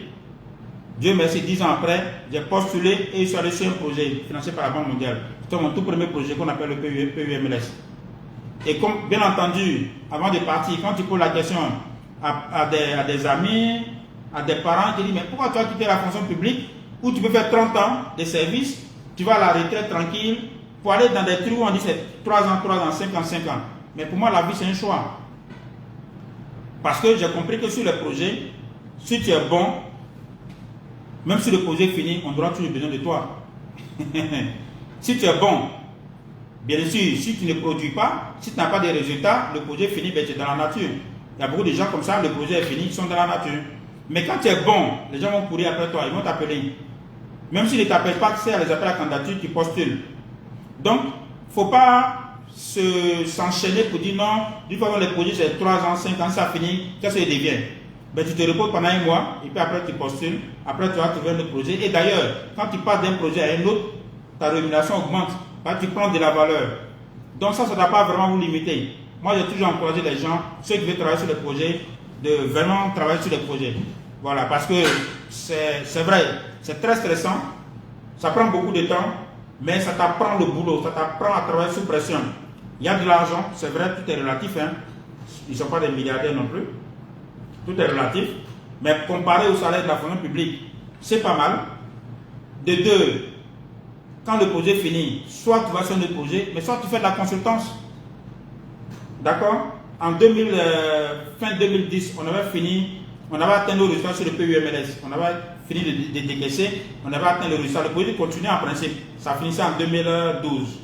S1: Dieu merci, 10 ans après, j'ai postulé et je suis allé sur un projet financé par la Banque mondiale. C'était mon tout premier projet qu'on appelle le PUMLS. Et comme, bien entendu, avant de partir, quand tu poses la question à des amis, à des parents, tu dis, mais pourquoi tu as quitté la fonction publique où tu peux faire 30 ans de service, tu vas à la retraite tranquille, pour aller dans des trucs où on dit c'est 3 ans, 5 ans, 5 ans. Mais pour moi, la vie, c'est un choix. Parce que j'ai compris que sur les projets, si tu es bon, même si le projet est fini, on aura toujours besoin de toi. Si tu es bon, bien sûr, si tu ne produis pas, si tu n'as pas de résultats, le projet est fini, ben, tu es dans la nature. Il y a beaucoup de gens comme ça, le projet est fini, ils sont dans la nature. Mais quand tu es bon, les gens vont courir après toi, ils vont t'appeler. Même s'ils ne t'appellent pas, c'est à les appels à candidature, tu postules. Donc, il ne faut pas s'enchaîner pour dire non, d'une fois que les projets c'est 3 ans, 5 ans, ça finit, qu'est-ce que ça devient? Ben, tu te reposes pendant un mois, et puis après tu postules, après tu vas trouver un autre projet. Et d'ailleurs, quand tu passes d'un projet à un autre, ta rémunération augmente, ben, tu prends de la valeur. Donc ça ne doit pas vraiment vous limiter. Moi, j'ai toujours encouragé les gens, ceux qui veulent travailler sur les projets, de vraiment travailler sur les projets. Voilà, parce que c'est vrai, c'est très stressant, ça prend beaucoup de temps, mais ça t'apprend le boulot, ça t'apprend à travailler sous pression. Il y a de l'argent, c'est vrai, tout est relatif, hein. Ils ne sont pas des milliardaires non plus. Tout est relatif, mais comparé au salaire de la fonction publique, c'est pas mal. De deux, quand le projet finit, soit tu vas sur un autre projet, mais soit tu fais de la consultance. D'accord? En fin 2010, on avait fini, on avait atteint le résultat sur le PUMLS. On avait fini de décaisser, on avait atteint le résultat. Le projet continuait en principe. Ça finissait en 2012.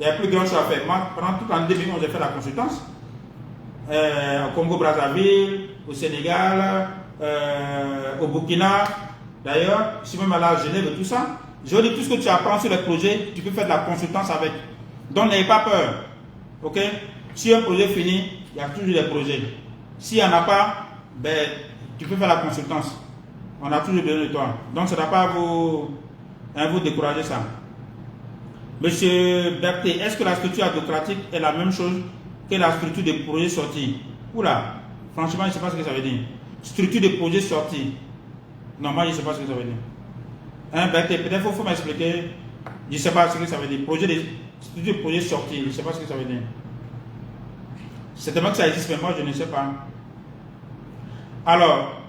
S1: Il n'y avait plus grand chose à faire. Moi, pendant toute l'année 2011, j'ai fait la consultance. Au Congo-Brazzaville, au Sénégal, au Burkina, d'ailleurs, je suis même allé à Genève et tout ça. Je veux dire, tout ce que tu apprends sur les projets, tu peux faire de la consultance avec. Donc, n'ayez pas peur. Ok? Si un projet finit, il y a toujours des projets. S'il n'y en a pas, ben, tu peux faire la consultance. On a toujours besoin de toi. Donc, ça ne doit pas vous décourager ça. Monsieur Berthet, est-ce que la structure adhocratique est la même chose que la structure des projets sortis? Oula, franchement, je ne sais pas ce que ça veut dire. Structure de projet sorti. Non, moi je ne sais pas ce que ça veut dire. Hein, ben, peut-être il faut m'expliquer. Je ne sais pas ce que ça veut dire. Projet sorti, je ne sais pas ce que ça veut dire. C'est tellement que ça existe, mais moi je ne sais pas. Alors,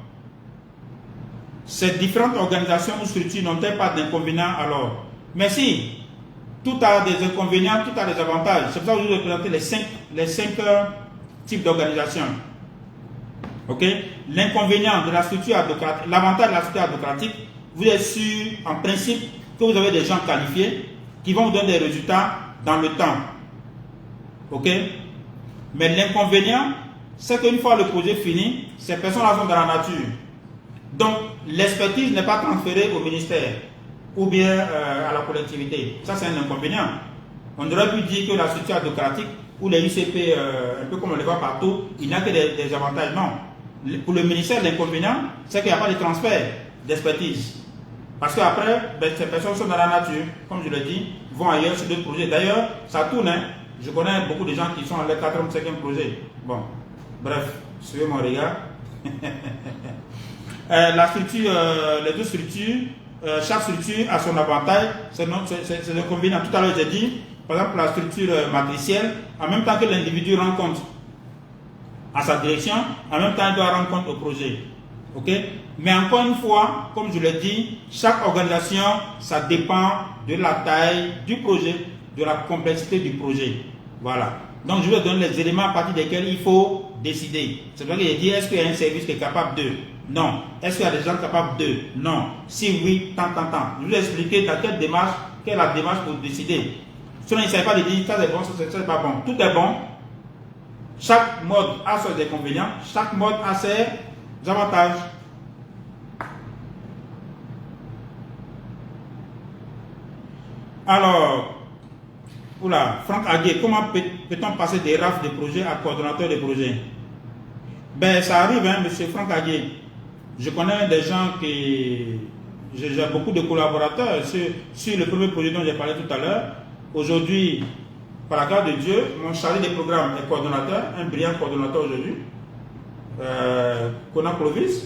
S1: ces différentes organisations ou structures n'ont-elles pas d'inconvénients alors? Mais si, tout a des inconvénients, tout a des avantages. C'est pour ça que je vais vous présenter les cinq types d'organisations. Ok? L'inconvénient de la structure adhocratique, l'avantage de la structure adhocratique, vous êtes sûr, en principe, que vous avez des gens qualifiés qui vont vous donner des résultats dans le temps. Ok? Mais l'inconvénient, c'est qu'une fois le projet fini, ces personnes-là sont dans la nature. Donc, l'expertise n'est pas transférée au ministère ou bien à la collectivité. Ça, c'est un inconvénient. On aurait pu dire que la structure adhocratique ou les UCP, un peu comme on les voit partout, il n'y a que des avantages. Non. Pour le ministère, l'inconvénient, c'est qu'il n'y a pas de transfert d'expertise. Parce qu'après, ben, ces personnes sont dans la nature, comme je l'ai dit, vont ailleurs sur d'autres projets. D'ailleurs, ça tourne. Hein. Je connais beaucoup de gens qui sont à leur 4e, 5e projet. Bon, bref, suivez mon regard. La structure, les deux structures, chaque structure a son avantage, c'est inconvénient. Tout à l'heure, j'ai dit, par exemple, la structure matricielle, en même temps que l'individu rend compte à sa direction, en même temps, il doit rendre compte au projet. Ok? Mais encore une fois, comme je l'ai dit, chaque organisation, ça dépend de la taille du projet, de la complexité du projet. Voilà. Donc, je vais donner les éléments à partir desquels il faut décider. C'est vrai que j'ai dit, est-ce qu'il y a un service qui est capable de? Non. Est-ce qu'il y a des gens capables de? Non. Si oui, tant. Je vais expliquer dans quelle est la démarche pour décider. Sinon, il ne s'agit pas de dire, ça c'est bon, ça c'est pas bon. Tout est bon. Chaque mode a ses inconvénients, chaque mode a ses avantages. Alors, Franck Aguet, comment peut-on passer des RAF de projet à coordonnateur de projet? Ben, ça arrive, hein, monsieur Franck Aguet. Je connais des gens qui... J'ai beaucoup de collaborateurs sur le premier projet dont j'ai parlé tout à l'heure. Aujourd'hui, par la grâce de Dieu, mon chargé de programme est coordonnateur, un brillant coordonnateur aujourd'hui, Conan Clovis.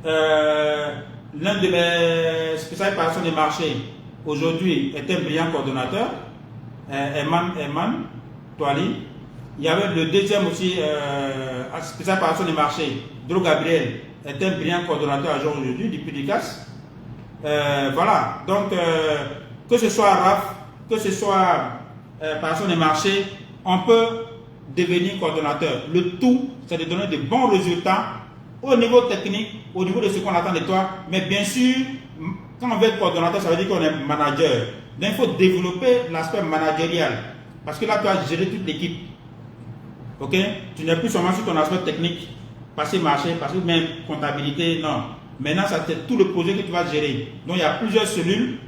S1: L'un de mes spécialistes par des marchés aujourd'hui est un brillant coordonnateur, Eman Toali. Il y avait le deuxième aussi, spécial par des marchés, Dro Gabriel, est un brillant coordonnateur aujourd'hui du PUDICAS. Voilà, donc que ce soit RAF, que ce soit par des marchés, on peut devenir coordonnateur. Le tout, c'est de donner de bons résultats au niveau technique, au niveau de ce qu'on attend de toi. Mais bien sûr, quand on veut être coordonnateur, ça veut dire qu'on est manager. Donc il faut développer l'aspect managérial. Parce que là, tu as géré toute l'équipe. Ok? Tu n'es plus seulement sur ton aspect technique, passer marché, passer même comptabilité, non. Maintenant, c'est tout le projet que tu vas gérer. Donc il y a plusieurs cellules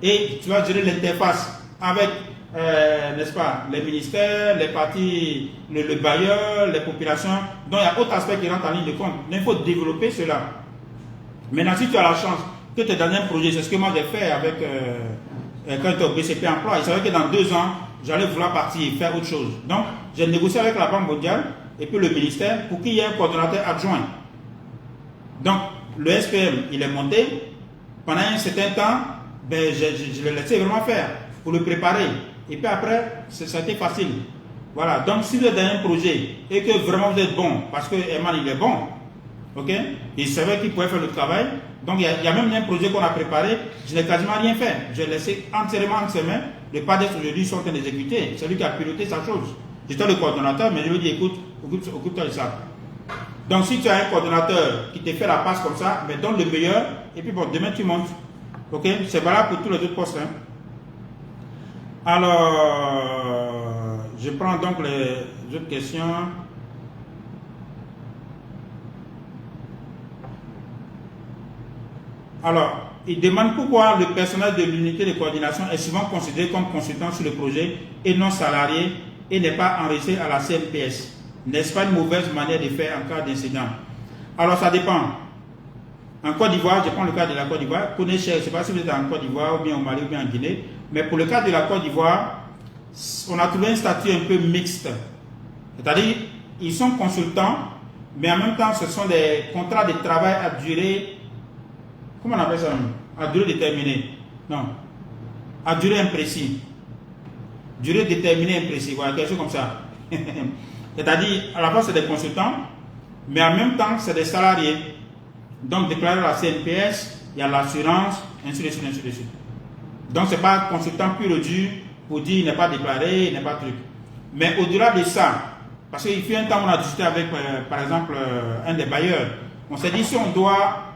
S1: et tu vas gérer l'interface avec, n'est-ce pas, les ministères, les partis, le bailleur, les populations. Donc il y a autre aspect qui rentre en ligne de compte. Donc il faut développer cela. Maintenant, si tu as la chance que tu es dans un projet, c'est ce que moi j'ai fait avec, quand j'étais au BCP Emploi, il savait que dans 2 ans, j'allais vouloir partir, faire autre chose. Donc, j'ai négocié avec la Banque mondiale et puis le ministère pour qu'il y ait un coordonnateur adjoint. Donc, le SPM, il est monté. Pendant un certain temps, ben, je l'ai laissé vraiment faire pour le préparer. Et puis après, ça a été facile. Voilà. Donc, si vous êtes dans un projet et que vraiment vous êtes bon, parce que Eman, il est bon, ok? Il savait qu'il pouvait faire le travail. Donc, il y a même un projet qu'on a préparé. Je n'ai quasiment rien fait. J'ai laissé entièrement entre ses mains. Le PADES aujourd'hui sont en train d'exécuter. C'est lui qui a piloté sa chose. J'étais le coordonnateur, mais je lui ai dit, écoute, occupe-toi de ça. Donc, si tu as un coordonnateur qui te fait la passe comme ça, mais donne le meilleur, et puis bon, demain tu montes. Ok? C'est valable pour tous les autres postes. Hein? Alors, je prends donc les autres questions. Alors, il demande pourquoi le personnel de l'unité de coordination est souvent considéré comme consultant sur le projet et non salarié et n'est pas enregistré à la CNPS. N'est-ce pas une mauvaise manière de faire en cas d'incident? Alors, ça dépend. En Côte d'Ivoire, je prends le cas de la Côte d'Ivoire. Je ne sais pas si vous êtes en Côte d'Ivoire ou bien au Mali ou bien en Guinée, mais pour le cas de la Côte d'Ivoire, on a trouvé un statut un peu mixte. C'est-à-dire, ils sont consultants, mais en même temps, ce sont des contrats de travail à durée, comment on appelle ça? À durée déterminée. Non, à durée imprécise. Durée déterminée imprécise, voilà, quelque chose comme ça. C'est-à-dire, à la fois, c'est des consultants, mais en même temps, c'est des salariés. Donc, déclaré à la CNPS, il y a l'assurance, ainsi de suite, ainsi de suite. Donc, ce n'est pas un consultant pur et dur pour dire il n'est pas déclaré, il n'est pas truc. Mais au-delà de ça, parce qu'il fut un temps, on a discuté avec, par exemple, un des bailleurs. On s'est dit, si on doit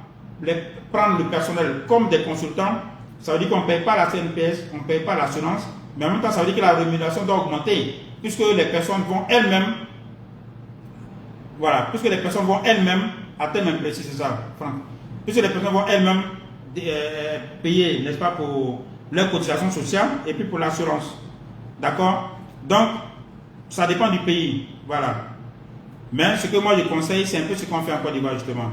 S1: prendre le personnel comme des consultants, ça veut dire qu'on ne paye pas la CNPS, on ne paye pas l'assurance, mais en même temps, ça veut dire que la rémunération doit augmenter, puisque les personnes vont elles-mêmes, voilà, puisque les personnes vont elles-mêmes, à terme imprécis, c'est ça, Franck, puisque les personnes vont elles-mêmes payer, n'est-ce pas, pour leur cotisation sociale et puis pour l'assurance. D'accord? Donc, ça dépend du pays, voilà. Mais ce que moi je conseille, c'est un peu ce qu'on fait en Côte d'Ivoire justement.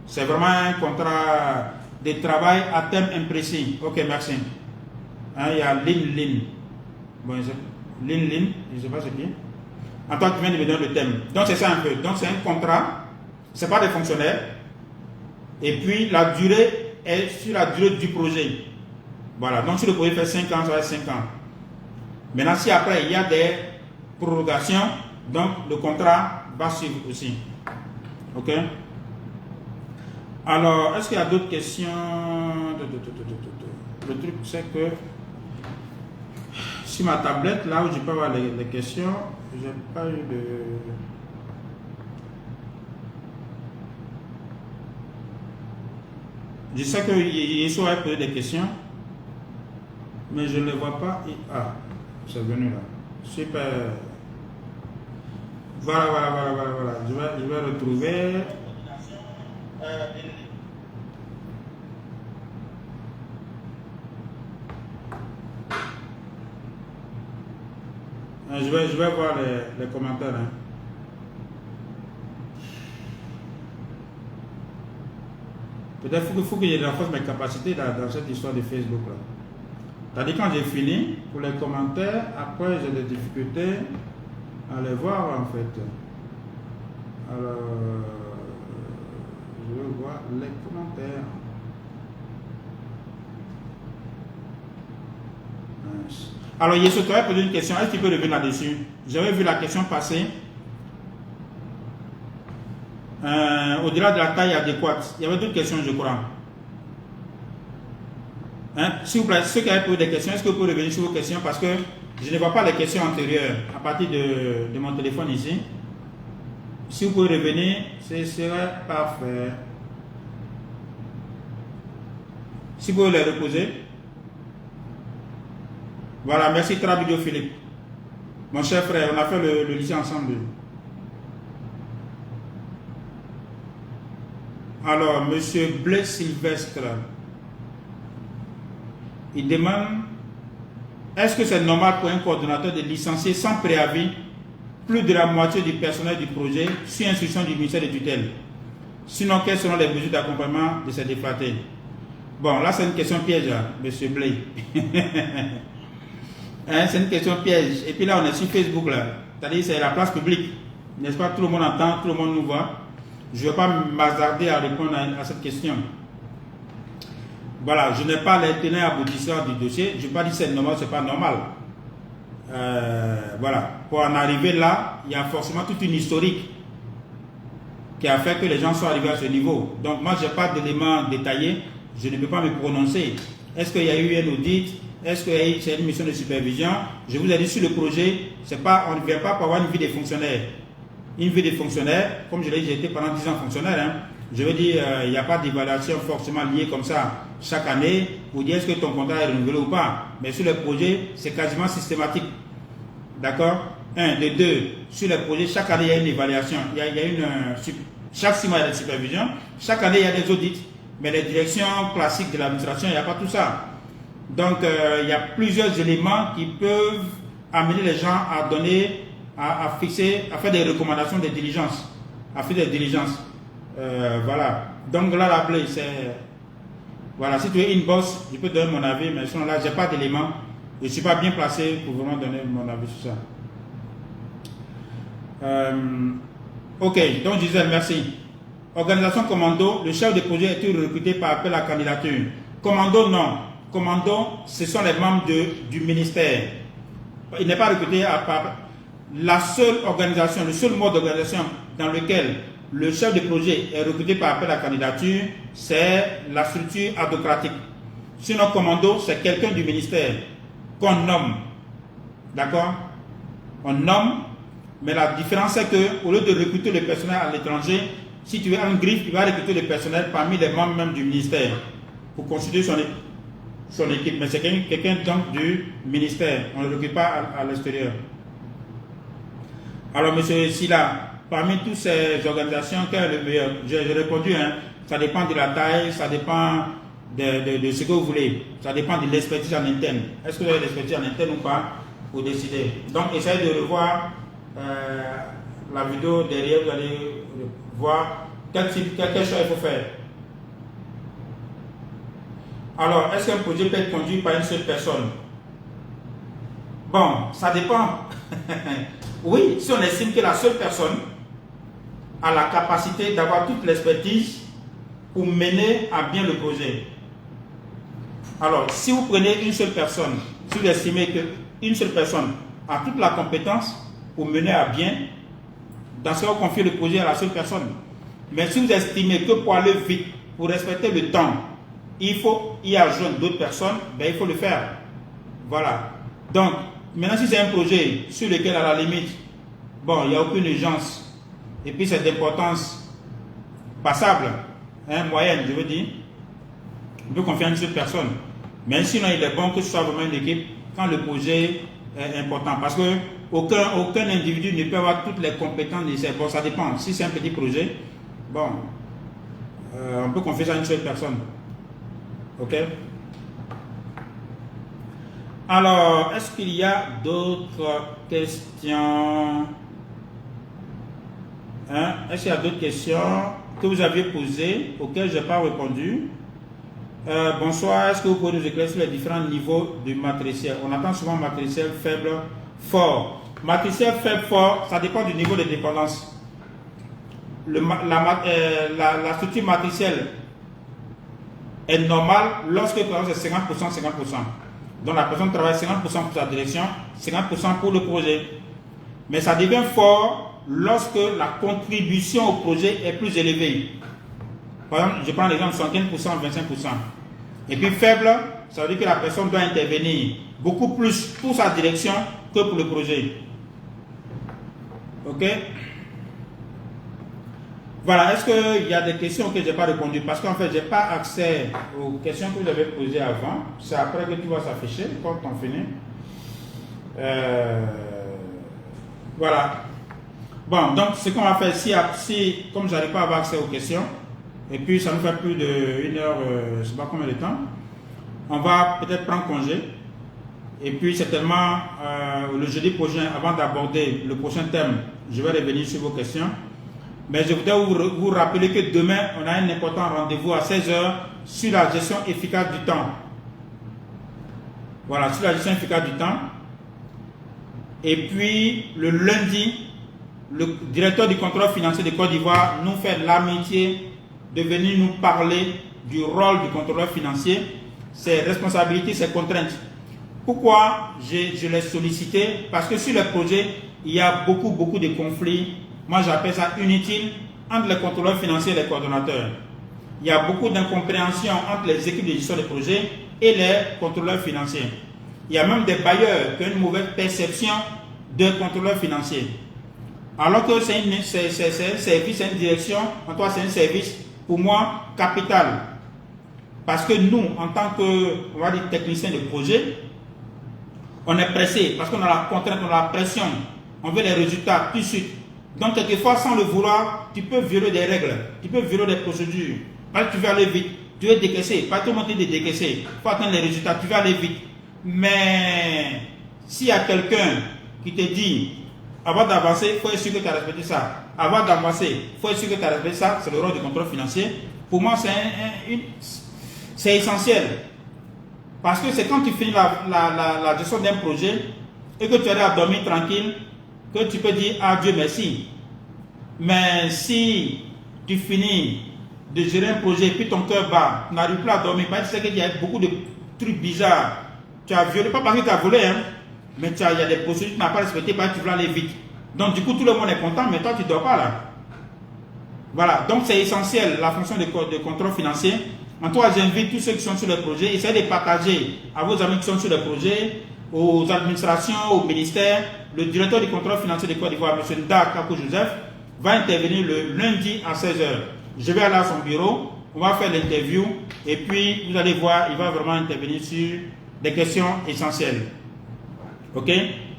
S1: C'est vraiment un contrat de travail à terme imprécis. Ok, merci. Hein, il y a Lin. Bon, Lin, je ne sais pas ce qui est. En tant que tu viens de me donner le thème. Donc c'est ça un peu. Donc c'est un contrat, ce n'est pas des fonctionnaires. Et puis la durée est sur la durée du projet. Voilà, donc si le projet fait 5 ans, ça va être 5 ans. Maintenant, si après il y a des prorogations, donc le contrat va suivre aussi. Ok? Alors, est-ce qu'il y a d'autres questions? Le truc, c'est que sur ma tablette, là où je peux avoir les questions, je n'ai pas eu de... Je sais que Yeshua a posé des questions, mais je ne les vois pas. Ah, c'est venu là. Super. Voilà. Je vais retrouver. Je vais voir les commentaires. Hein. Peut-être qu'il faut que je renforce mes capacités dans cette histoire de Facebook. C'est-à-dire quand j'ai fini, pour les commentaires, après j'ai des difficultés à les voir en fait. Alors, je vais voir les commentaires. Alors, Yesu, tu avais posé une question. Est-ce que tu peux revenir là-dessus? J'avais vu la question passer. Au-delà de la taille adéquate, il y avait d'autres questions, je crois. Hein? S'il vous plaît, ceux qui avaient posé des questions, est-ce que vous pouvez revenir sur vos questions? Parce que je ne vois pas les questions antérieures à partir de mon téléphone ici. Si vous pouvez revenir, ce serait parfait. Si vous pouvez les reposer. Voilà, merci Trabidio Philippe. Mon cher frère, on a fait le lycée ensemble. Alors, monsieur Blaise Sylvestre, il demande, est-ce que c'est normal pour un coordonnateur de licencier sans préavis plus de la moitié du personnel du projet sur instruction du ministère de tutelle? Sinon, quelles seront les mesures d'accompagnement de ces défratés? Bon, là, c'est une question piège, hein, monsieur Blaise. Hein, c'est une question piège. Et puis là, on est sur Facebook, là. C'est-à-dire, c'est la place publique. N'est-ce pas? Tout le monde entend, tout le monde nous voit. Je ne vais pas m'hasarder à répondre à cette question. Voilà, je n'ai pas les tenants aboutissants du dossier. Je ne vais pas dire c'est normal, c'est pas normal. Voilà, pour en arriver là, il y a forcément toute une historique qui a fait que les gens soient arrivés à ce niveau. Donc moi, je n'ai pas d'éléments détaillés. Je ne peux pas me prononcer. Est-ce qu'il y a eu un audit? Est-ce qu'il y a eu une mission de supervision? Je vous ai dit sur le projet, on ne vient pas pour avoir une vie des fonctionnaires. Une vie des fonctionnaires, comme je l'ai dit, j'ai été pendant 10 ans fonctionnaire. Hein. Je veux dire, il n'y a pas d'évaluation forcément liée comme ça chaque année pour dire est-ce que ton contrat est renouvelé ou pas. Mais sur le projet, c'est quasiment systématique. D'accord? Un, de deux, sur le projet, chaque année, il y a une évaluation. Chaque 6 mois, il y a des supervisions. Chaque année, il y a des audits. Mais les directions classiques de l'administration, il n'y a pas tout ça. Donc, il y a plusieurs éléments qui peuvent amener les gens à donner, à fixer, à faire des recommandations de diligence. À faire des diligences. Voilà. Donc là, la play, c'est... Voilà, si tu es une boss, je peux donner mon avis, mais sinon là, je n'ai pas d'éléments. Je ne suis pas bien placé pour vraiment donner mon avis sur ça. Ok, donc Gisèle, merci. Organisation commando, le chef de projet est recruté par appel à candidature. Commando, non. Commando, ce sont les membres du ministère. Il n'est pas recruté à part. La seule organisation, le seul mode d'organisation dans lequel le chef de projet est recruté par appel à candidature, c'est la structure adhocratique. Sinon, commando, c'est quelqu'un du ministère qu'on nomme. D'accord? On nomme, mais la différence c'est qu'au lieu de recruter le personnel à l'étranger, si tu es en griffe, il va recruter le personnel parmi les membres même du ministère pour constituer son équipe. Mais c'est quelqu'un du ministère, on ne le recrute pas à l'extérieur. Alors, monsieur Silla, parmi toutes ces organisations, quel est le meilleur? J'ai répondu, hein, ça dépend de la taille, ça dépend de ce que vous voulez. Ça dépend de l'expertise en interne. Est-ce que vous avez l'expertise en interne ou pas pour décider? Donc, essayez de revoir la vidéo derrière, vous allez voir quel choix il faut faire. Alors, est-ce qu'un projet peut être conduit par une seule personne? Bon, ça dépend. Oui, si on estime que la seule personne a la capacité d'avoir toute l'expertise pour mener à bien le projet. Alors, si vous prenez une seule personne, si vous estimez qu'une seule personne a toute la compétence pour mener à bien, dans ce cas, vous confiez le projet à la seule personne. Mais si vous estimez que pour aller vite, pour respecter le temps, il faut y adjoindre d'autres personnes, ben il faut le faire. Voilà. Donc, maintenant, si c'est un projet sur lequel, à la limite, bon, il n'y a aucune urgence, et puis c'est d'importance passable, hein, moyenne, je veux dire, on peut confier à une seule personne. Mais sinon, il est bon que ce soit vraiment une équipe quand le projet est important. Parce que aucun individu ne peut avoir toutes les compétences nécessaires. Bon, ça dépend. Si c'est un petit projet, bon, on peut confier ça à une seule personne. Ok? Alors, est-ce qu'il y a d'autres questions? Hein? Est-ce qu'il y a d'autres questions que vous aviez posées auxquelles je n'ai pas répondu? Bonsoir, est-ce que vous pouvez nous éclairer sur les différents niveaux du matriciel? On attend souvent matriciel faible, fort. Matriciel faible, fort, ça dépend du niveau de dépendance. La structure matricielle est normale lorsque c'est 50%, 50%. Donc la personne travaille 50% pour sa direction, 50% pour le projet. Mais ça devient fort lorsque la contribution au projet est plus élevée. Par exemple, je prends l'exemple 75%, 25%. Et puis faible, ça veut dire que la personne doit intervenir beaucoup plus pour sa direction que pour le projet. Ok? Voilà, est-ce qu'il y a des questions que je n'ai pas répondu? Parce qu'en fait, je n'ai pas accès aux questions que vous avez posées avant. C'est après que tu vas s'afficher quand on finit. Voilà. Bon, donc ce qu'on va faire, si comme je n'arrive pas à avoir accès aux questions, et puis ça nous fait plus d'1 heure, je ne sais pas combien de temps, on va peut-être prendre congé. Et puis certainement, le jeudi prochain, avant d'aborder le prochain thème, je vais revenir sur vos questions. Mais je voudrais vous rappeler que demain, on a un important rendez-vous à 16 h sur la gestion efficace du temps. Voilà, sur la gestion efficace du temps. Et puis, le lundi, le directeur du contrôle financier de Côte d'Ivoire nous fait l'amitié de venir nous parler du rôle du contrôleur financier, ses responsabilités, ses contraintes. Pourquoi je l'ai sollicité? Parce que sur le projet, il y a beaucoup de conflits. Moi, j'appelle ça inutile entre les contrôleurs financiers et les coordonnateurs. Il y a beaucoup d'incompréhension entre les équipes de gestion de projet et les contrôleurs financiers. Il y a même des bailleurs qui ont une mauvaise perception de contrôleurs financiers. Alors que c'est un service, c'est une direction, en toi c'est un service, pour moi, capital. Parce que nous, en tant que, on va dire, techniciens de projet, on est pressé, parce qu'on a la contrainte, on a la pression, on veut les résultats tout de suite. Donc, quelquefois, sans le vouloir, tu peux violer des règles, tu peux violer des procédures. Parce que tu veux aller vite, tu veux décaisser, pas tout le monde dit de décaisser, il faut atteindre les résultats, tu veux aller vite. Mais, s'il y a quelqu'un qui te dit, avant d'avancer, il faut être sûr que tu as respecté ça. Avant d'avancer, il faut être sûr que tu as respecté ça, c'est le rôle du contrôle financier. Pour moi, c'est essentiel. Parce que c'est quand tu finis la gestion d'un projet et que tu arrives à dormir tranquille, que tu peux dire à Dieu merci. Mais si tu finis de gérer un projet et puis ton cœur bat, tu n'arrives plus à dormir, parce que tu sais qu'il y a beaucoup de trucs bizarres. Tu as violé, pas parce que tu as volé, hein, mais il y a des procédures que tu n'as pas respectées parce que tu voulais aller vite. Donc du coup, tout le monde est content, mais toi, tu ne dors pas là. Voilà, donc c'est essentiel, la fonction de contrôle financier. En tout cas, j'invite tous ceux qui sont sur le projet, essayez de partager à vos amis qui sont sur le projet, aux administrations, au ministère. Le directeur du contrôle financier de Côte d'Ivoire, M. Nda Kakou Joseph, va intervenir le lundi à 16 h. Je vais aller à son bureau, on va faire l'interview et puis vous allez voir, il va vraiment intervenir sur des questions essentielles. Ok?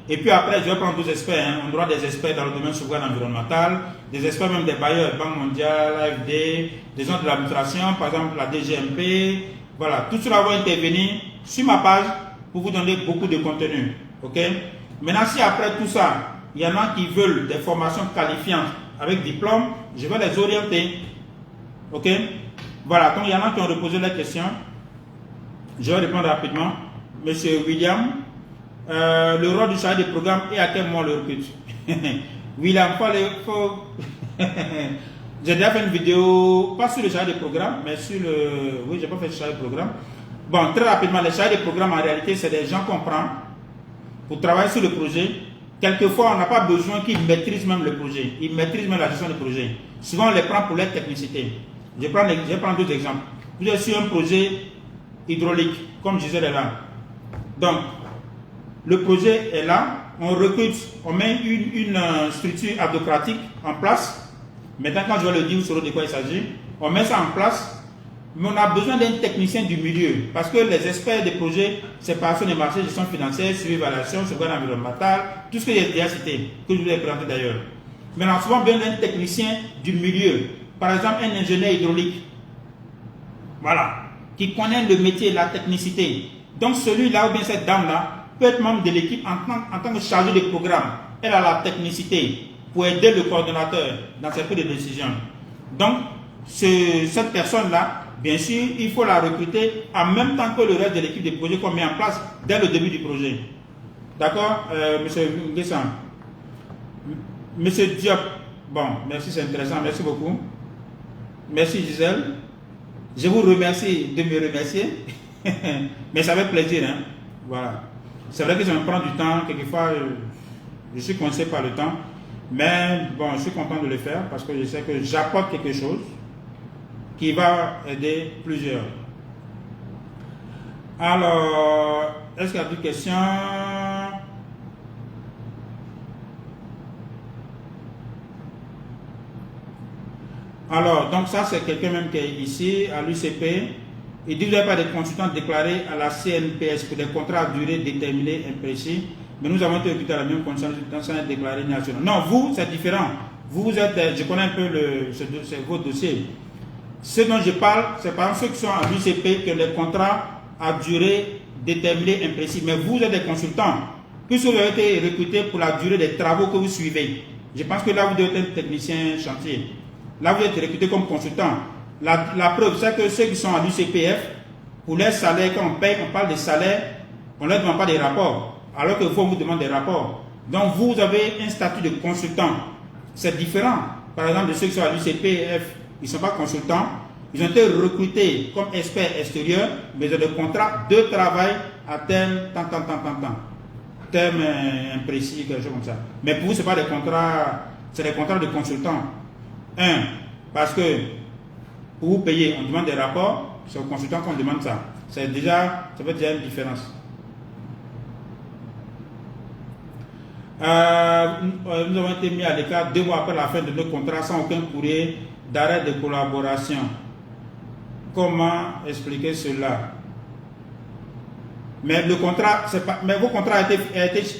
S1: Et puis après, je vais prendre 12 experts. Hein. On aura des experts dans le domaine sauvegarde environnementale, des experts même des bailleurs, Banque mondiale, AFD, des gens de l'administration, par exemple la DGMP. Voilà, tout cela va intervenir sur ma page pour vous donner beaucoup de contenu. Ok? Maintenant, si après tout ça, il y en a qui veulent des formations qualifiantes avec diplôme, je vais les orienter. Ok? Voilà, donc il y en a qui ont reposé la question. Je vais répondre rapidement. Monsieur William, le rôle du chargé de programme et à quel moment le recrute. William, j'ai déjà fait une vidéo, pas sur le chargé de programme, mais sur le... Oui, j'ai pas fait le chargé de programme. Bon, très rapidement, les chargés de programme, en réalité, c'est des gens qu'on prend pour travailler sur le projet. Quelquefois, on n'a pas besoin qu'ils maîtrisent même le projet. Ils maîtrisent même la gestion du projet. Souvent, on les prend pour leur technicité. Je prends deux exemples. Vous êtes sur un projet hydraulique, comme je disais là. Donc, le projet est là, on recrute, on met une structure adhocratique en place. Maintenant, quand je vais le dire, vous saurez de quoi il s'agit. On met ça en place, mais on a besoin d'un technicien du milieu. Parce que les experts des projets, séparation des marchés, gestion financière, suivi, évaluation, sauvegarde environnementale, tout ce que j'ai déjà cité, que je vous ai présenté d'ailleurs. Mais on a souvent besoin d'un technicien du milieu. Par exemple, un ingénieur hydraulique. Voilà. Qui connaît le métier, la technicité. Donc celui-là ou bien cette dame-là peut être membre de l'équipe en tant que chargé de programme. Elle a la technicité pour aider le coordonnateur dans ses prises de décision. Donc, cette personne-là, bien sûr, il faut la recruter en même temps que le reste de l'équipe de projet qu'on met en place dès le début du projet. D'accord, monsieur Nguessan? Monsieur Diop, bon, merci, c'est intéressant, merci beaucoup. Merci Gisèle. Je vous remercie de me remercier, mais ça fait plaisir, hein? Voilà. C'est vrai que ça me prend du temps, quelquefois je suis coincé par le temps, mais bon, je suis content de le faire parce que je sais que j'apporte quelque chose qui va aider plusieurs. Alors, est-ce qu'il y a d'autres questions? Alors, donc ça c'est quelqu'un même qui est ici, à l'UCP. Il dit que vous n'avez pas de consultants déclarés à la CNPS pour des contrats à durée déterminée imprécis, mais nous avons été recrutés à la même condition dans un déclaré national. Non, vous, c'est différent. Vous êtes, je connais un peu vos dossiers. Ce dont je parle, c'est par exemple ceux qui sont à l'UCP qui ont des contrats à durée déterminée imprécis, mais vous êtes des consultants, puisque vous avez été recrutés pour la durée des travaux que vous suivez. Je pense que là, vous devez être un technicien chantier. Là, vous êtes recruté comme consultant. La preuve, c'est que ceux qui sont à l'UCPF, pour les salaires, quand on paye, on parle des salaires, on ne leur demande pas des rapports, alors que vous, on vous demande des rapports. Donc, vous avez un statut de consultant. C'est différent. Par exemple, de ceux qui sont à l'UCPF, ils ne sont pas consultants. Ils ont été recrutés comme experts extérieurs, mais ils ont des contrats de travail à terme, terme imprécis, quelque chose comme ça. Mais pour vous, ce n'est pas des contrats, c'est des contrats de consultants. Parce que pour vous payer, on demande des rapports, c'est au consultant qu'on demande ça. Ça fait déjà une différence. Nous avons été mis à l'écart 2 mois après la fin de nos contrats sans aucun courrier d'arrêt de collaboration. Comment expliquer cela? Mais le contrat, mais vos contrats a été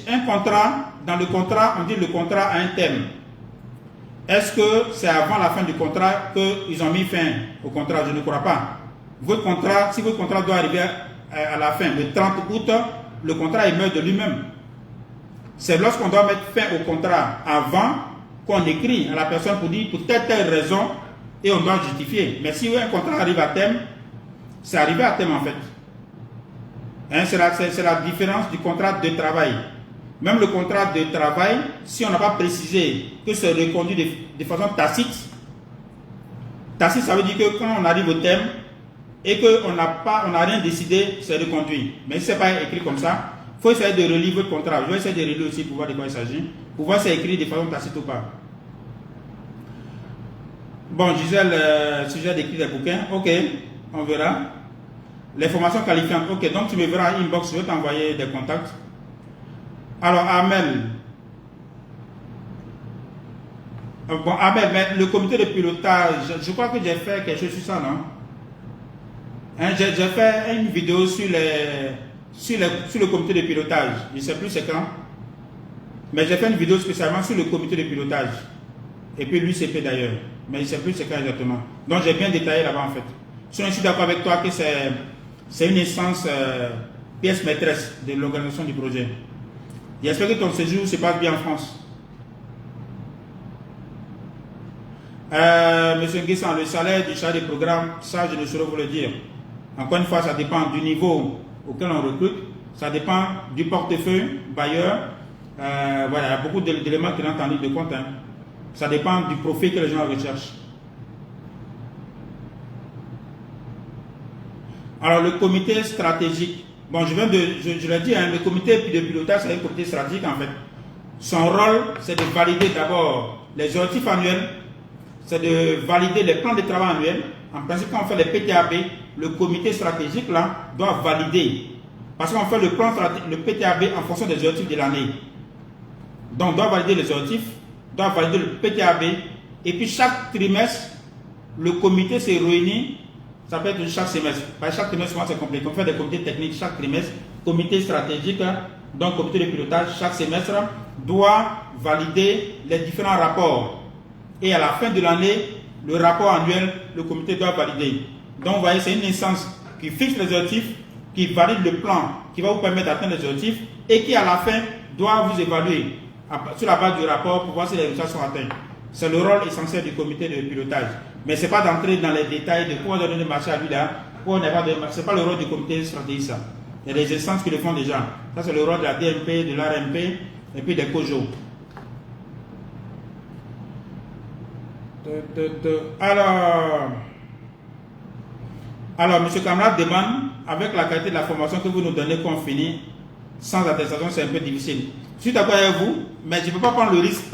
S1: un contrat. Dans le contrat, on dit le contrat a un thème. Est-ce que c'est avant la fin du contrat qu'ils ont mis fin au contrat? Je ne crois pas. Votre contrat, si votre contrat doit arriver à la fin, le 30 août, le contrat il meurt de lui-même. C'est lorsqu'on doit mettre fin au contrat avant qu'on écrit à la personne pour dire pour telle raison et on doit justifier. Mais si un contrat arrive à terme, c'est arrivé à terme en fait. Hein, c'est la différence du contrat de travail. Même le contrat de travail, si on n'a pas précisé que c'est reconduit de façon tacite, tacite, ça veut dire que quand on arrive au terme et qu'on n'a rien décidé, c'est reconduit. Mais si ce n'est pas écrit comme ça, il faut essayer de relire votre contrat. Je vais essayer de relire aussi pour voir de quoi il s'agit, pour voir si c'est écrit de façon tacite ou pas. Bon, Gisèle, sujet d'écrire des bouquins, ok, on verra. Les formations qualifiantes, ok, donc tu me verras à inbox, je vais t'envoyer des contacts. Alors, Amel. Bon, Amel, mais le comité de pilotage, je crois que j'ai fait quelque chose sur ça, non? Hein, j'ai fait une vidéo sur le comité de pilotage. Je ne sais plus c'est quand. Mais j'ai fait une vidéo spécialement sur le comité de pilotage. Et puis l'UCP d'ailleurs. Mais je ne sais plus c'est quand exactement. Donc j'ai bien détaillé là-bas en fait. Je suis d'accord avec toi que c'est une instance pièce maîtresse de l'organisation du projet. J'espère que ton séjour se passe bien en France. Monsieur Nguessan, le salaire du chargé de programme, ça je ne saurais vous le dire. Encore une fois, ça dépend du niveau auquel on recrute, ça dépend du portefeuille bailleur. Voilà, il y a beaucoup d'éléments qui rentrent en ligne de compte. Hein. Ça dépend du profil que les gens recherchent. Alors, le comité stratégique. Bon, je l'ai dit, hein, le comité de pilotage, c'est un comité stratégique en fait. Son rôle, c'est de valider d'abord les objectifs annuels, c'est de valider les plans de travail annuels. En principe, quand on fait les PTAB, le comité stratégique là doit valider. Parce qu'on fait le PTAB en fonction des objectifs de l'année. Donc, on doit valider les objectifs, doit valider le PTAB. Et puis, chaque trimestre, le comité se réunit. Ça peut être chaque semestre. Chaque trimestre, souvent, c'est compliqué. On fait des comités techniques chaque trimestre. Comité stratégique, donc comité de pilotage, chaque semestre, doit valider les différents rapports. Et à la fin de l'année, le rapport annuel, le comité doit valider. Donc, vous voyez, c'est une instance qui fixe les objectifs, qui valide le plan, qui va vous permettre d'atteindre les objectifs et qui, à la fin, doit vous évaluer sur la base du rapport pour voir si les résultats sont atteints. C'est le rôle essentiel du comité de pilotage. Mais ce n'est pas d'entrer dans les détails de quoi donner le marché à lui là, quoi on n'est pas de marché. Ce n'est pas le rôle du comité stratégique ça. Il y a des instances qui le font déjà. Ça, c'est le rôle de la DMP, de l'ARMP et puis des COJO. Alors, M. Camarade demande, avec la qualité de la formation que vous nous donnez qu'on finit, sans attestation, c'est un peu difficile. Je suis d'accord avec vous, mais je ne peux pas prendre le risque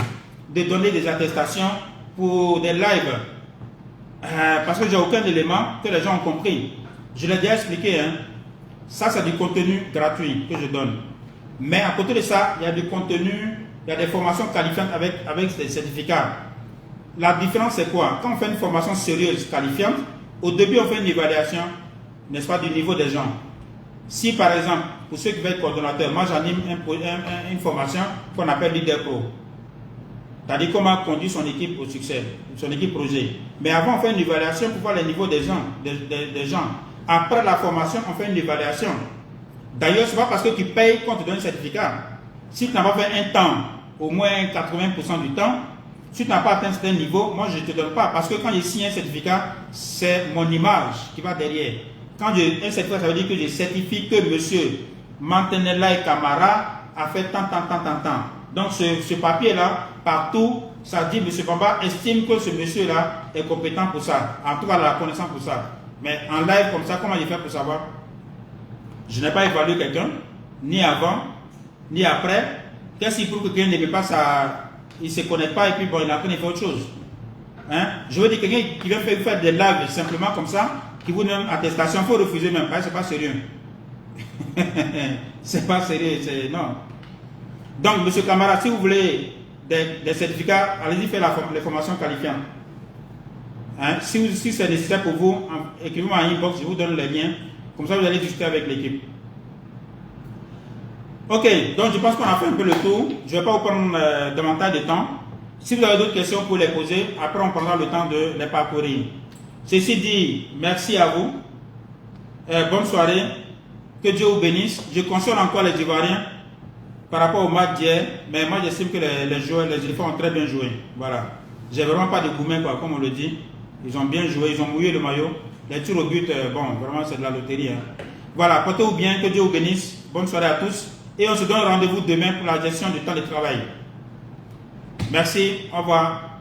S1: de donner des attestations pour des lives. Parce que j'ai aucun élément que les gens ont compris. Je l'ai déjà expliqué. Hein. Ça, c'est du contenu gratuit que je donne. Mais à côté de ça, il y a du contenu, il y a des formations qualifiantes avec des certificats. La différence, c'est quoi? Quand on fait une formation sérieuse, qualifiante, au début, on fait une évaluation, n'est-ce pas, du niveau des gens. Si, par exemple, pour ceux qui veulent être coordonnateurs, moi, j'anime une formation qu'on appelle Leader Pro. C'est-à-dire comment conduire son équipe au succès, son équipe projet. Mais avant, on fait une évaluation pour voir les niveaux des gens. Après la formation, on fait une évaluation. D'ailleurs, ce n'est pas parce que tu payes qu'on te donne un certificat. Si tu n'as pas fait un temps, au moins 80% du temps, si tu n'as pas atteint un certain niveau, moi je ne te donne pas. Parce que quand je signe un certificat, c'est mon image qui va derrière. Quand j'ai un certificat, ça veut dire que je certifie que monsieur Mantenella Camara a fait tant. Donc ce papier-là, partout, ça dit M. Bamba estime que ce monsieur-là est compétent pour ça. En tout cas, la connaissance pour ça. Mais en live comme ça, comment il fait pour savoir? Je n'ai pas évalué quelqu'un, ni avant, ni après. Qu'est-ce qu'il prouve que quelqu'un ne veut pas ça? Il ne se connaît pas et puis bon, il a appris à faire autre chose. Hein? Je veux dire, quelqu'un qui vient faire des lives simplement comme ça, qui vous donne une attestation, il faut refuser même. C'est pas sérieux. C'est pas sérieux, non. Donc, M. Camara, si vous voulez des certificats, allez-y faire les formations qualifiantes. Hein? Si c'est nécessaire pour vous, écrivez-moi en inbox, je vous donne les liens. Comme ça, vous allez discuter avec l'équipe. Ok, donc je pense qu'on a fait un peu le tour. Je ne vais pas vous prendre davantage de temps. Si vous avez d'autres questions, vous pouvez les poser. Après, on prendra le temps de les parcourir. Ceci dit, merci à vous. Bonne soirée. Que Dieu vous bénisse. Je consomme encore les Ivoiriens par rapport au match d'hier. Mais moi, j'estime que les joueurs, les éléphants ont très bien joué. Voilà. J'ai vraiment pas de gourmet, quoi, comme on le dit. Ils ont bien joué, ils ont mouillé le maillot. Les tirs au but, bon, vraiment, c'est de la loterie. Hein. Voilà, portez-vous bien. Que Dieu vous bénisse. Bonne soirée à tous. Et on se donne rendez-vous demain pour la gestion du temps de travail. Merci, au revoir.